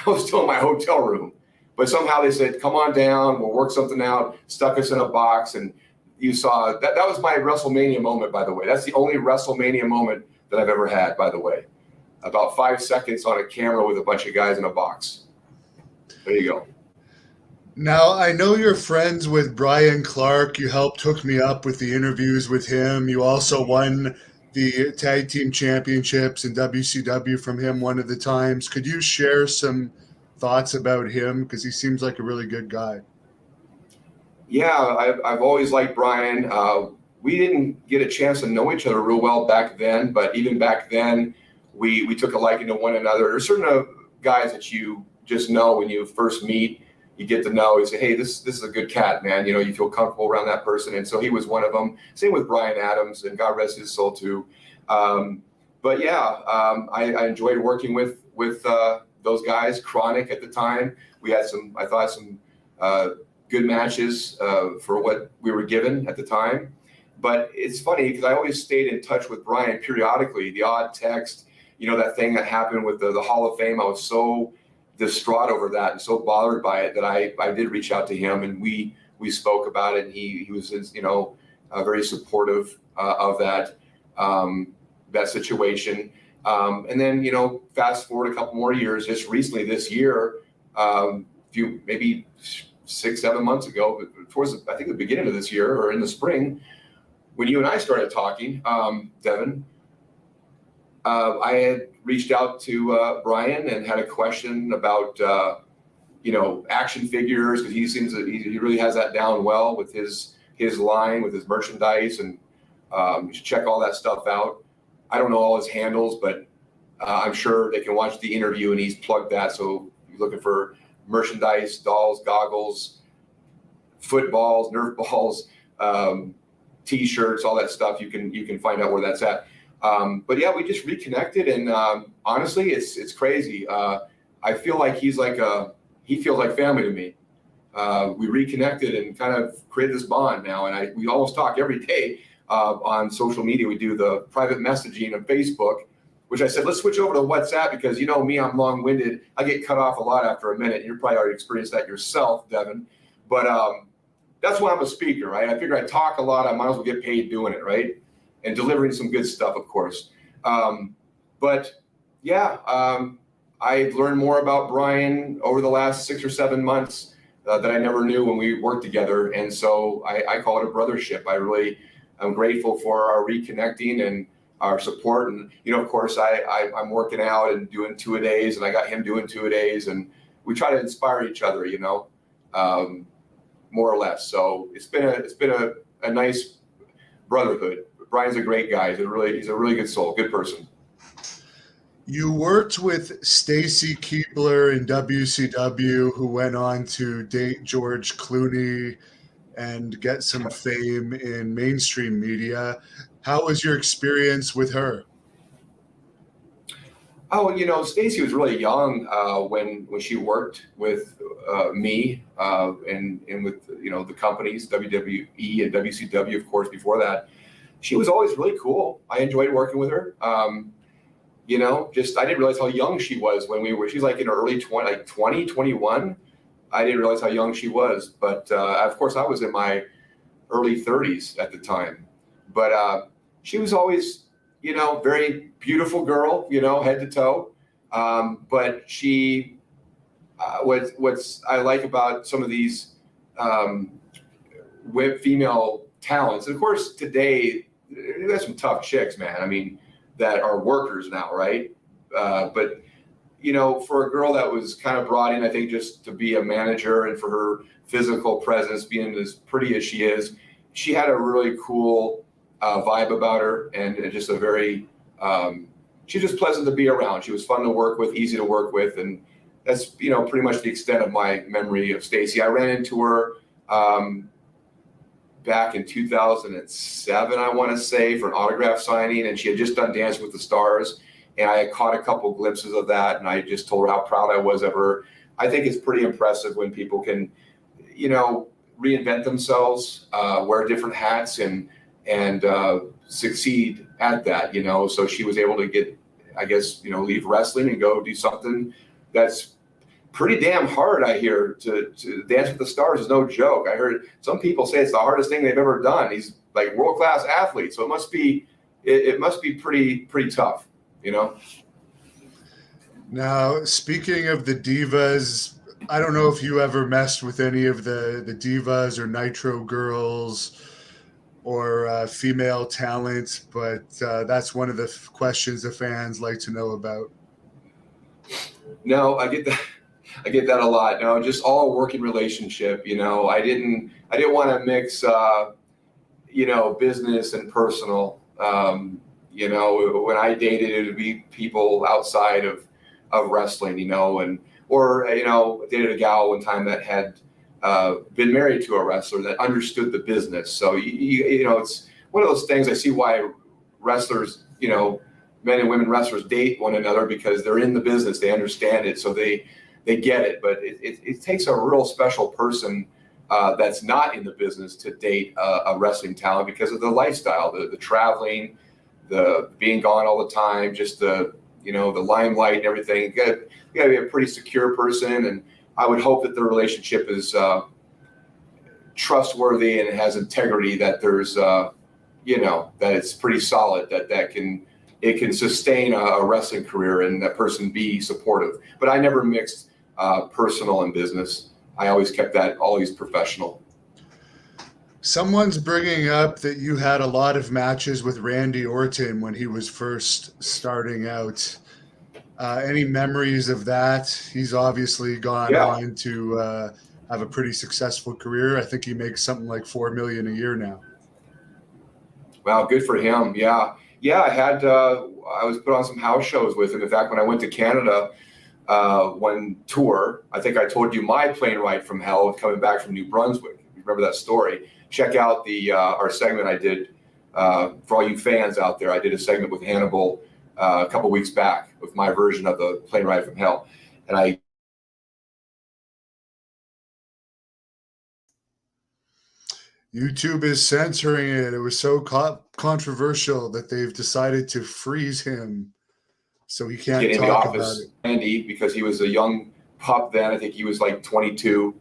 B: I was still in my hotel room. But somehow they said, come on down, we'll work something out, stuck us in a box. And you saw that was my WrestleMania moment, by the way. That's the only WrestleMania moment that I've ever had, by the way. About 5 seconds on a camera with a bunch of guys in a box. There you go.
A: Now, I know you're friends with Brian Clark. You helped hook me up with the interviews with him. You also won the tag team championships in WCW from him one of the times. Could you share some thoughts about him? Because he seems like a really good guy.
B: Yeah, I've always liked Brian. We didn't get a chance to know each other real well back then, but even back then, we took a liking to one another. There's certain guys that you just know when you first meet. You get to know, you say, hey, this is a good cat, man. You feel comfortable around that person. And so he was one of them. Same with Brian Adams, and God rest his soul too. But yeah, I enjoyed working with those guys. Chronic at the time. We had some good matches for what we were given at the time. But it's funny because I always stayed in touch with Brian periodically. The odd text, that thing that happened with the Hall of Fame. I was so distraught over that and so bothered by it that I did reach out to him, and we spoke about it. And he was very supportive of that situation. And then fast forward a couple more years, just recently this year, maybe 6-7 months ago, towards I think the beginning of this year or in the spring, when you and I started talking, Devin, I had reached out to Brian and had a question about action figures, because he seems that he really has that down well with his line, with his merchandise, and you should check all that stuff out. I don't know all his handles, but I'm sure they can watch the interview and he's plugged that. So if you're looking for merchandise, dolls, goggles, footballs, Nerf balls, T-shirts, all that stuff, you can find out where that's at. But yeah, we just reconnected, and honestly, it's crazy. I feel like he feels like family to me. We reconnected and kind of created this bond now, and we almost talk every day on social media. We do the private messaging on Facebook, which I said, let's switch over to WhatsApp, because you know me, I'm long-winded. I get cut off a lot after a minute. You're probably already experienced that yourself, Devin. But that's why I'm a speaker, right? I figure I talk a lot. I might as well get paid doing it, right? And delivering some good stuff, of course. But yeah, I've learned more about Brian over the last 6 or 7 months that I never knew when we worked together. And so I call it a brothership. I'm grateful for our reconnecting and our support. And, of course, I'm working out and doing 2-a-days, and I got him doing 2-a-days, and we try to inspire each other, more or less. So it's been a nice brotherhood. Brian's a great guy. He's a really good soul, good person.
A: You worked with Stacy Keibler in WCW, who went on to date George Clooney and get some fame in mainstream media. How was your experience with her?
B: Oh, Stacy was really young when she worked with me and with the companies, WWE and WCW, of course. Before that, she was always really cool. I enjoyed working with her. I didn't realize how young she was when she's like in her early 20, like 20, 21. I didn't realize how young she was. But of course, I was in my early 30s at the time. But she was always, very beautiful girl, head to toe. But she, what's I like about some of these female talents, and of course today there's some tough chicks, man. I mean, that are workers now, right? But for a girl that was kind of brought in, I think, just to be a manager, and for her physical presence being as pretty as she is, she had a really cool vibe about her, and just a very she's just pleasant to be around. She was fun to work with, easy to work with, and that's pretty much the extent of my memory of Stacy. I ran into her back in 2007, I want to say, for an autograph signing, and she had just done Dancing with the Stars, and I had caught a couple glimpses of that, and I just told her how proud I was of her. I think it's pretty impressive when people can, reinvent themselves, wear different hats, and succeed at that. So she was able to get, I guess, leave wrestling and go do something that's pretty damn hard. I hear to Dance with the Stars is no joke. I heard some people say it's the hardest thing they've ever done. He's like world-class athlete, so it must be pretty tough,
A: Now, speaking of the divas, I don't know if you ever messed with any of the divas or Nitro girls or female talent, but that's one of the questions the fans like to know about.
B: No, I get that a lot. No, just all working relationship. I didn't want to mix, business and personal. When I dated, it would be people outside of wrestling, dated a gal one time that had been married to a wrestler that understood the business. So it's one of those things. I see why wrestlers, men and women wrestlers date one another, because they're in the business, they understand it, so they get it. But it takes a real special person that's not in the business to date a wrestling talent, because of the lifestyle, the traveling, the being gone all the time, just the limelight and everything. You got to be a pretty secure person, and I would hope that the relationship is trustworthy and it has integrity, that there's that it's pretty solid, that it can sustain a wrestling career, and that person be supportive. But I never mixed personal and business. I always kept that always professional.
A: Someone's bringing up that you had a lot of matches with Randy Orton when he was first starting out. Any memories of that? He's obviously gone
B: Yeah.
A: on to have a pretty successful career. I think he makes something like $4 million a year now.
B: Wow, good for him. Yeah, yeah. I was put on some house shows with him. In fact, when I went to Canada, one tour, I think I told you my plane ride from hell coming back from New Brunswick. You remember that story? Check out the our segment I did for all you fans out there. I did a segment with Hannibal a couple weeks back with my version of the plane ride from hell, and I
A: YouTube is censoring it. It was so controversial that they've decided to freeze him so he
B: get
A: can't
B: in the
A: talk about
B: office,
A: it.
B: Andy, because he was a young pup then. I think he was like 22.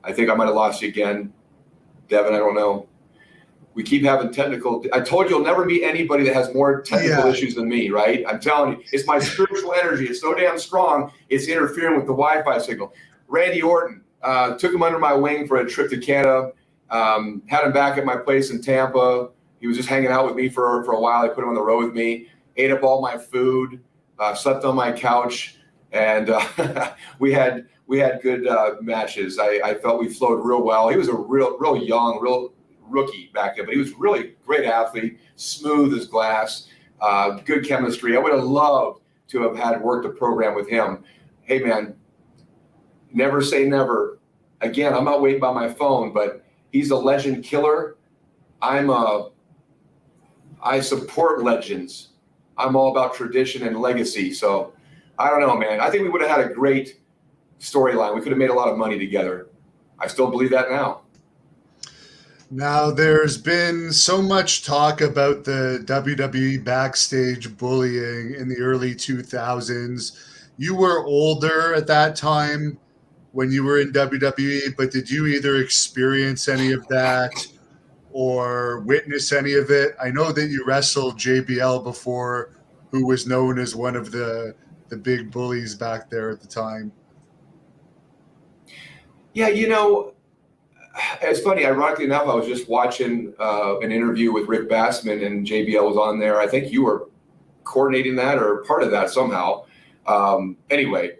B: I think I might have lost you again, Devin. I don't know. We keep having technical. I told you you'll never meet anybody that has more technical
A: Yeah.
B: issues than me, right? I'm telling you, it's my spiritual energy. It's so damn strong. It's interfering with the Wi-Fi signal. Randy Orton took him under my wing for a trip to Canada. Had him back at my place in Tampa. He was just hanging out with me for a while. I put him on the road with me. Ate up all my food. Slept on my couch, and we had good matches. I felt we flowed real well. He was a real young, real rookie back then, but he was really great athlete, smooth as glass, good chemistry. I would have loved to have had worked a program with him. Hey man, never say never. Again, I'm not waiting by my phone, but he's a legend killer. I support legends. I'm all about tradition and legacy. So I don't know, man. I think we would have had a great storyline. We could have made a lot of money together. I still believe that now.
A: Now, there's been so much talk about the WWE backstage bullying in the early 2000s. You were older at that time when you were in WWE, but did you either experience any of that or witness any of it? I know that you wrestled JBL before, who was known as one of the big bullies back there at the time.
B: Yeah, it's funny. Ironically enough, I was just watching an interview with Rick Bassman, and JBL was on there. I think you were coordinating that or part of that somehow. Anyway,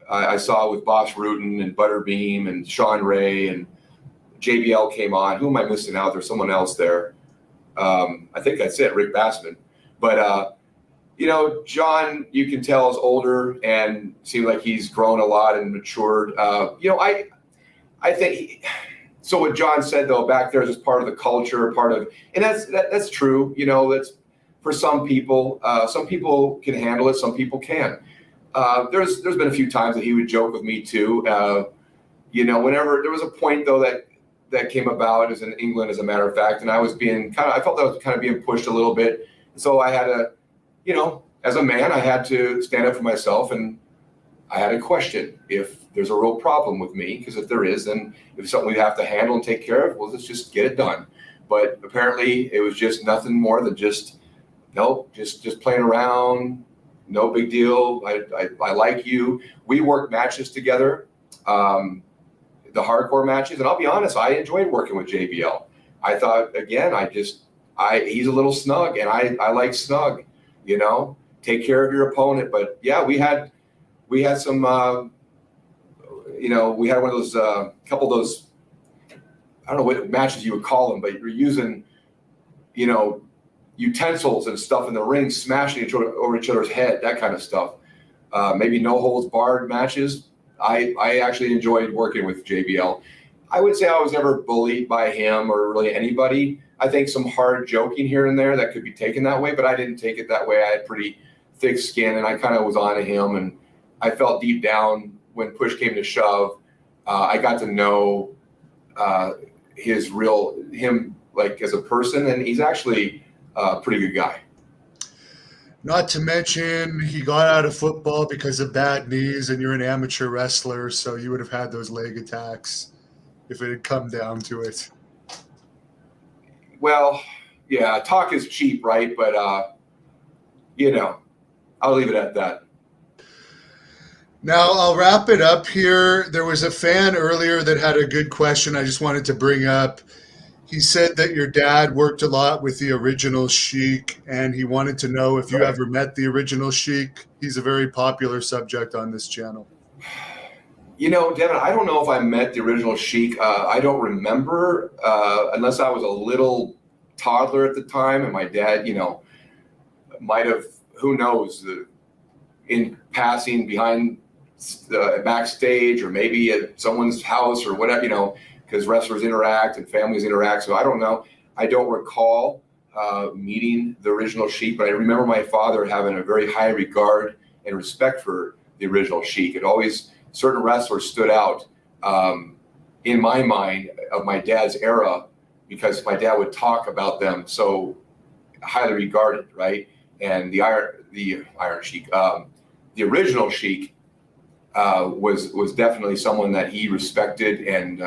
B: I saw with Boss Rutan and Butterbeam and Shawn Ray and JBL came on. Who am I missing out? There's someone else there. I think that's it, Rick Bassman. But John, you can tell is older and seems like he's grown a lot and matured. I think. So what John said though back there is just part of the culture, and that's true. That's for some people. Some people can handle it. Some people can't. There's been a few times that he would joke with me too. Whenever there was a point though that came about as in England, as a matter of fact, and I felt that I was kind of being pushed a little bit. So I had to, as a man, I had to stand up for myself, and I had to question if there's a real problem with me, because if there is, then if it's something we have to handle and take care of, well, let's just get it done. But apparently it was just nothing more than just playing around. No big deal. I like you. We worked matches together, the hardcore matches, and I'll be honest, I enjoyed working with JBL. I thought, again, he's a little snug, and I like snug. Take care of your opponent. But yeah, we had some. We had one of those, couple of those, I don't know what matches you would call them, but you're using, utensils and stuff in the ring, smashing over each other's head, that kind of stuff. Maybe no holds barred matches. I actually enjoyed working with JBL. I would say I was never bullied by him or really anybody. I think some hard joking here and there that could be taken that way, but I didn't take it that way. I had pretty thick skin, and I kind of was on to him, and I felt deep down when push came to shove, I got to know him like as a person, and he's actually a pretty good guy.
A: Not to mention, he got out of football because of bad knees, and you're an amateur wrestler, so you would have had those leg attacks if it had come down to it.
B: Well, yeah, talk is cheap, right? But, I'll leave it at that.
A: Now, I'll wrap it up here. There was a fan earlier that had a good question I just wanted to bring up. He said that your dad worked a lot with the original Sheik, and he wanted to know if you
B: Right.
A: ever met the original Sheik. He's a very popular subject on this channel.
B: Devin, I don't know if I met the original Sheik. I don't remember, unless I was a little toddler at the time, and my dad, might have, who knows, in passing behind backstage, or maybe at someone's house or whatever, because wrestlers interact and families interact. So I don't know. I don't recall meeting the original Sheik, but I remember my father having a very high regard and respect for the original Sheik. It always, certain wrestlers stood out in my mind of my dad's era, because my dad would talk about them so highly regarded, right? And the Iron Sheik, the original Sheik, was definitely someone that he respected and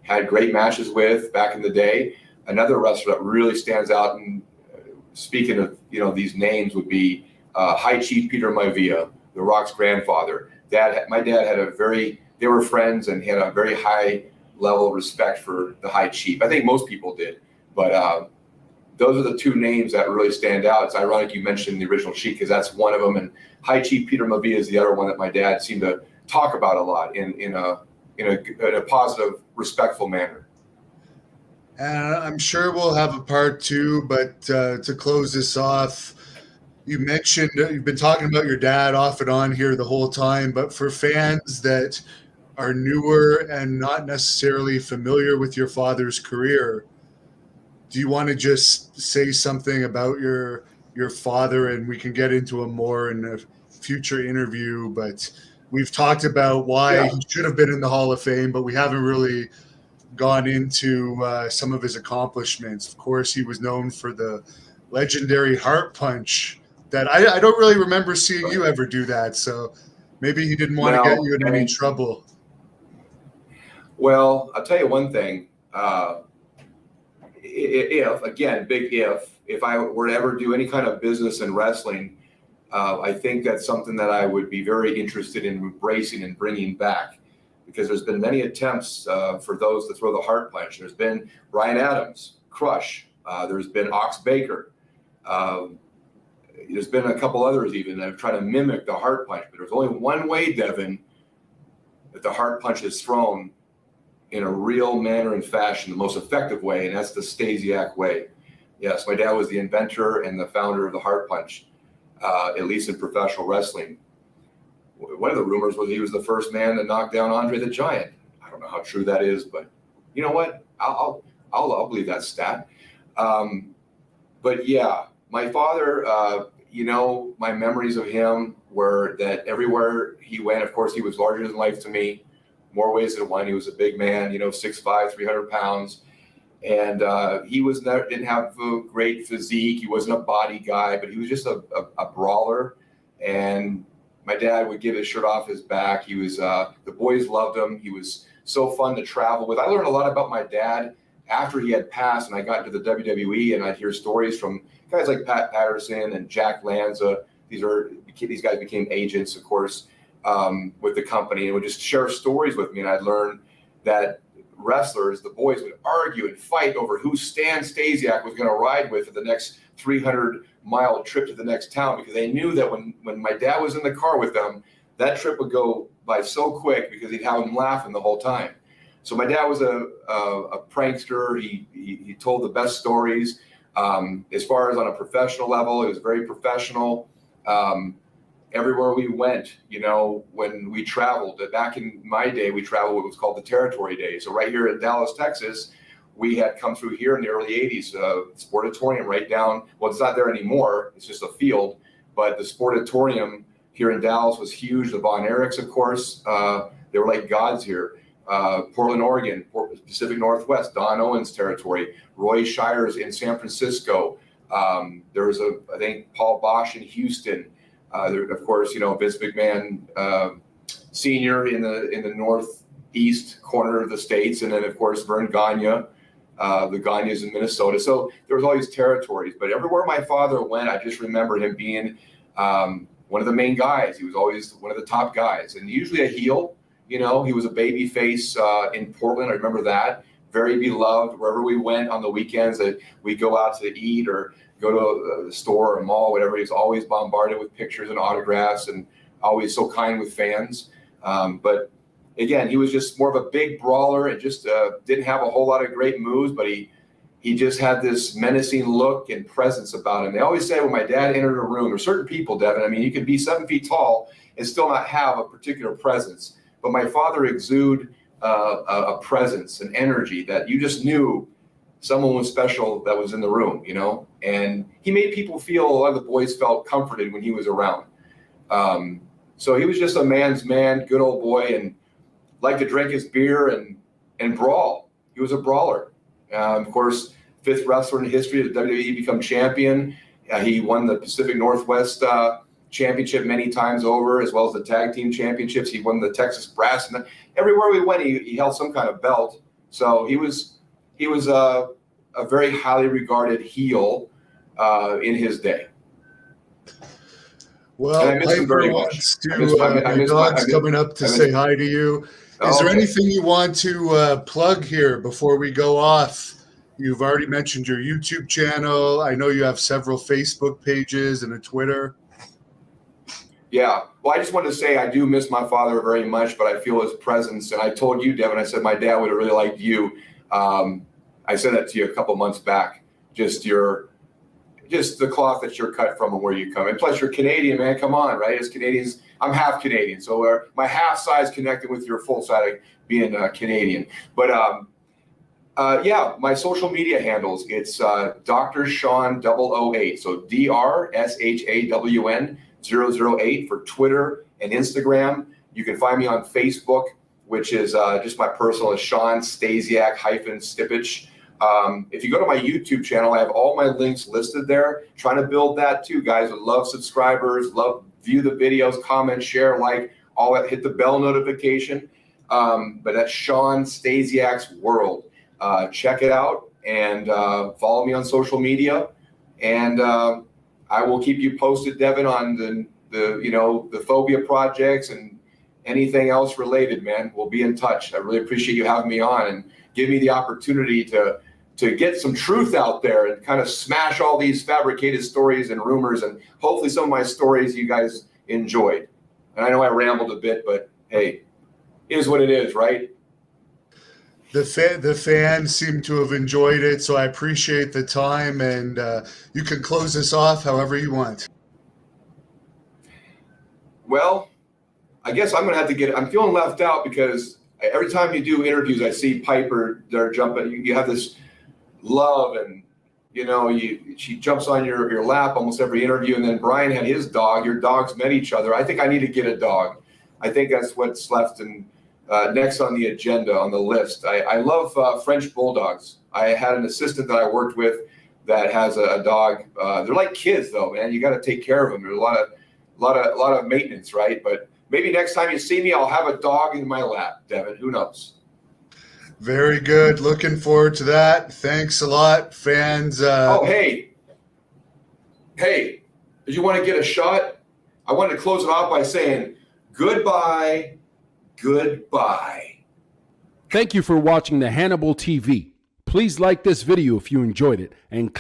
B: had great matches with back in the day. Another wrestler that really stands out, and speaking of these names, would be High Chief Peter Maivia, The Rock's grandfather. My dad had they were friends, and he had a very high level of respect for the High Chief. I think most people did, but those are the two names that really stand out. It's ironic you mentioned the original Sheik, because that's one of them, and High Chief Peter Maivia is the other one that my dad seemed to talk about a lot in a positive, respectful manner.
A: And I'm sure we'll have a part two, but to close this off, you mentioned you've been talking about your dad off and on here the whole time, but for fans that are newer and not necessarily familiar with your father's career, do you want to just say something about your father, and we can get into him more in a future interview, but we've talked about why he should have been in the Hall of Fame, but we haven't really gone into some of his accomplishments. Of course, he was known for the legendary heart punch that I don't really remember seeing you ever do that, so maybe he didn't want to get you in any trouble.
B: Well, I'll tell you one thing. If I were to ever do any kind of business in wrestling, I think that's something that I would be very interested in embracing and bringing back, because there's been many attempts for those to throw the heart punch. There's been Bryan Adams, Crush. There's been Ox Baker. There's been a couple others even that have tried to mimic the heart punch, but there's only one way, Devin, that the heart punch is thrown in a real manner and fashion, the most effective way, and that's the Stasiak way. Yes, my dad was the inventor and the founder of the heart punch, at least in professional wrestling. One of the rumors was he was the first man to knock down Andre the Giant. I don't know how true that is, but you know what? I'll believe that stat. But yeah, my father, my memories of him were that everywhere he went, of course, he was larger than life to me, more ways than one. He was a big man, 6'5", 300 pounds. And he didn't have a great physique. He wasn't a body guy, but he was just a brawler. And my dad would give his shirt off his back. He was, the boys loved him. He was so fun to travel with. I learned a lot about my dad after he had passed, and I got into the WWE, and I'd hear stories from guys like Pat Patterson and Jack Lanza. These guys became agents, of course, with the company, and would just share stories with me. And I'd learn that wrestlers, the boys, would argue and fight over who Stan Stasiak was going to ride with for the next 300-mile trip to the next town, because they knew that when my dad was in the car with them, that trip would go by so quick because he'd have them laughing the whole time. So my dad was a prankster. He told the best stories. As far as on a professional level, he was very professional. Everywhere we went, when we traveled, back in my day, we traveled what was called the Territory Days. So right here in Dallas, Texas, we had come through here in the early 80s, Sportatorium right down. Well, it's not there anymore. It's just a field. But the Sportatorium here in Dallas was huge. The Von Erichs, of course, they were like gods here. Portland, Oregon, Pacific Northwest, Don Owens territory, Roy Shires in San Francisco. There was I think Paul Bosch in Houston. Of course, Vince McMahon Sr. in the northeast corner of the states, and then of course Vern Gagne, the Gagnes in Minnesota. So there was all these territories, but everywhere my father went, I just remember him being one of the main guys. He was always one of the top guys, and usually a heel. He was a baby face in Portland. I remember that. very beloved. Wherever we went on the weekends, that we go out to eat or go to the store or a mall, whatever, he was always bombarded with pictures and autographs, and always so kind with fans. But again, he was just more of a big brawler and just didn't have a whole lot of great moves, but he just had this menacing look and presence about him. They always say when my dad entered a room, or certain people, Devin, I mean, you could be 7 feet tall and still not have a particular presence. But my father exuded a presence, an energy that you just knew someone was special that was in the room, you know? And he made people feel, a lot of the boys felt comforted when he was around. So he was just a man's man, good old boy, and liked to drink his beer and brawl. He was a brawler. Of course, 5th wrestler in history of the WWE become champion. He won the Pacific Northwest championship many times over, as well as the tag team championships. He won the Texas Brass, and everywhere we went, he held some kind of belt. So he was a very highly regarded heel in his day.
A: Well,
B: and I miss him very much.
A: Your dog's coming up to say hi to you. Is there anything you want to plug here before we go off? You've already mentioned your YouTube channel. I know you have several Facebook pages and a Twitter. Yeah.
B: Well, I just wanted to say I do miss my father very much, but I feel his presence. And I told you, Devin, I said my dad would have really liked you. I said that to you a couple months back. Just the cloth that you're cut from and where you come. And plus, you're Canadian, man. Come on, right? As Canadians, I'm half Canadian, so my half size connected with your full side being Canadian. But yeah, my social media handles, it's Dr. Shawn 008. So DRSHAWN 008 for Twitter and Instagram. You can find me on Facebook, which is just my personal, is Shawn Stasiak -Stipich. If you go to my YouTube channel, I have all my links listed there. Trying to build that too, guys. Would love subscribers, love view the videos, comment, share, like, all that. Hit the bell notification. But that's Shawn Stasiak's World. Check it out and follow me on social media. And I will keep you posted, Devin, on the phobia projects and anything else related, man. We'll be in touch. I really appreciate you having me on and give me the opportunity to get some truth out there and kind of smash all these fabricated stories and rumors, and hopefully some of my stories you guys enjoyed. And I know I rambled a bit, but hey, it is what it is, right?
A: The fans seem to have enjoyed it, so I appreciate the time, and you can close this off however you want.
B: Well, I guess I'm going to have to I'm feeling left out because every time you do interviews, I see Piper there jumping. You have this love, and she jumps on your lap almost every interview. And then Brian had his dog. Your dogs met each other. I think I need to get a dog. I think that's what's left next on the agenda, on the list. I love French bulldogs. I had an assistant that I worked with that has a dog. They're like kids, though, man. You got to take care of them. There's a lot of maintenance, right? But maybe next time you see me, I'll have a dog in my lap, Devin. Who knows?
A: Very good. Looking forward to that. Thanks a lot, fans.
B: Hey, did you want to get a shot? I wanted to close it off by saying goodbye. Goodbye.
C: Thank you for watching the Hannibal TV. Please like this video if you enjoyed it, and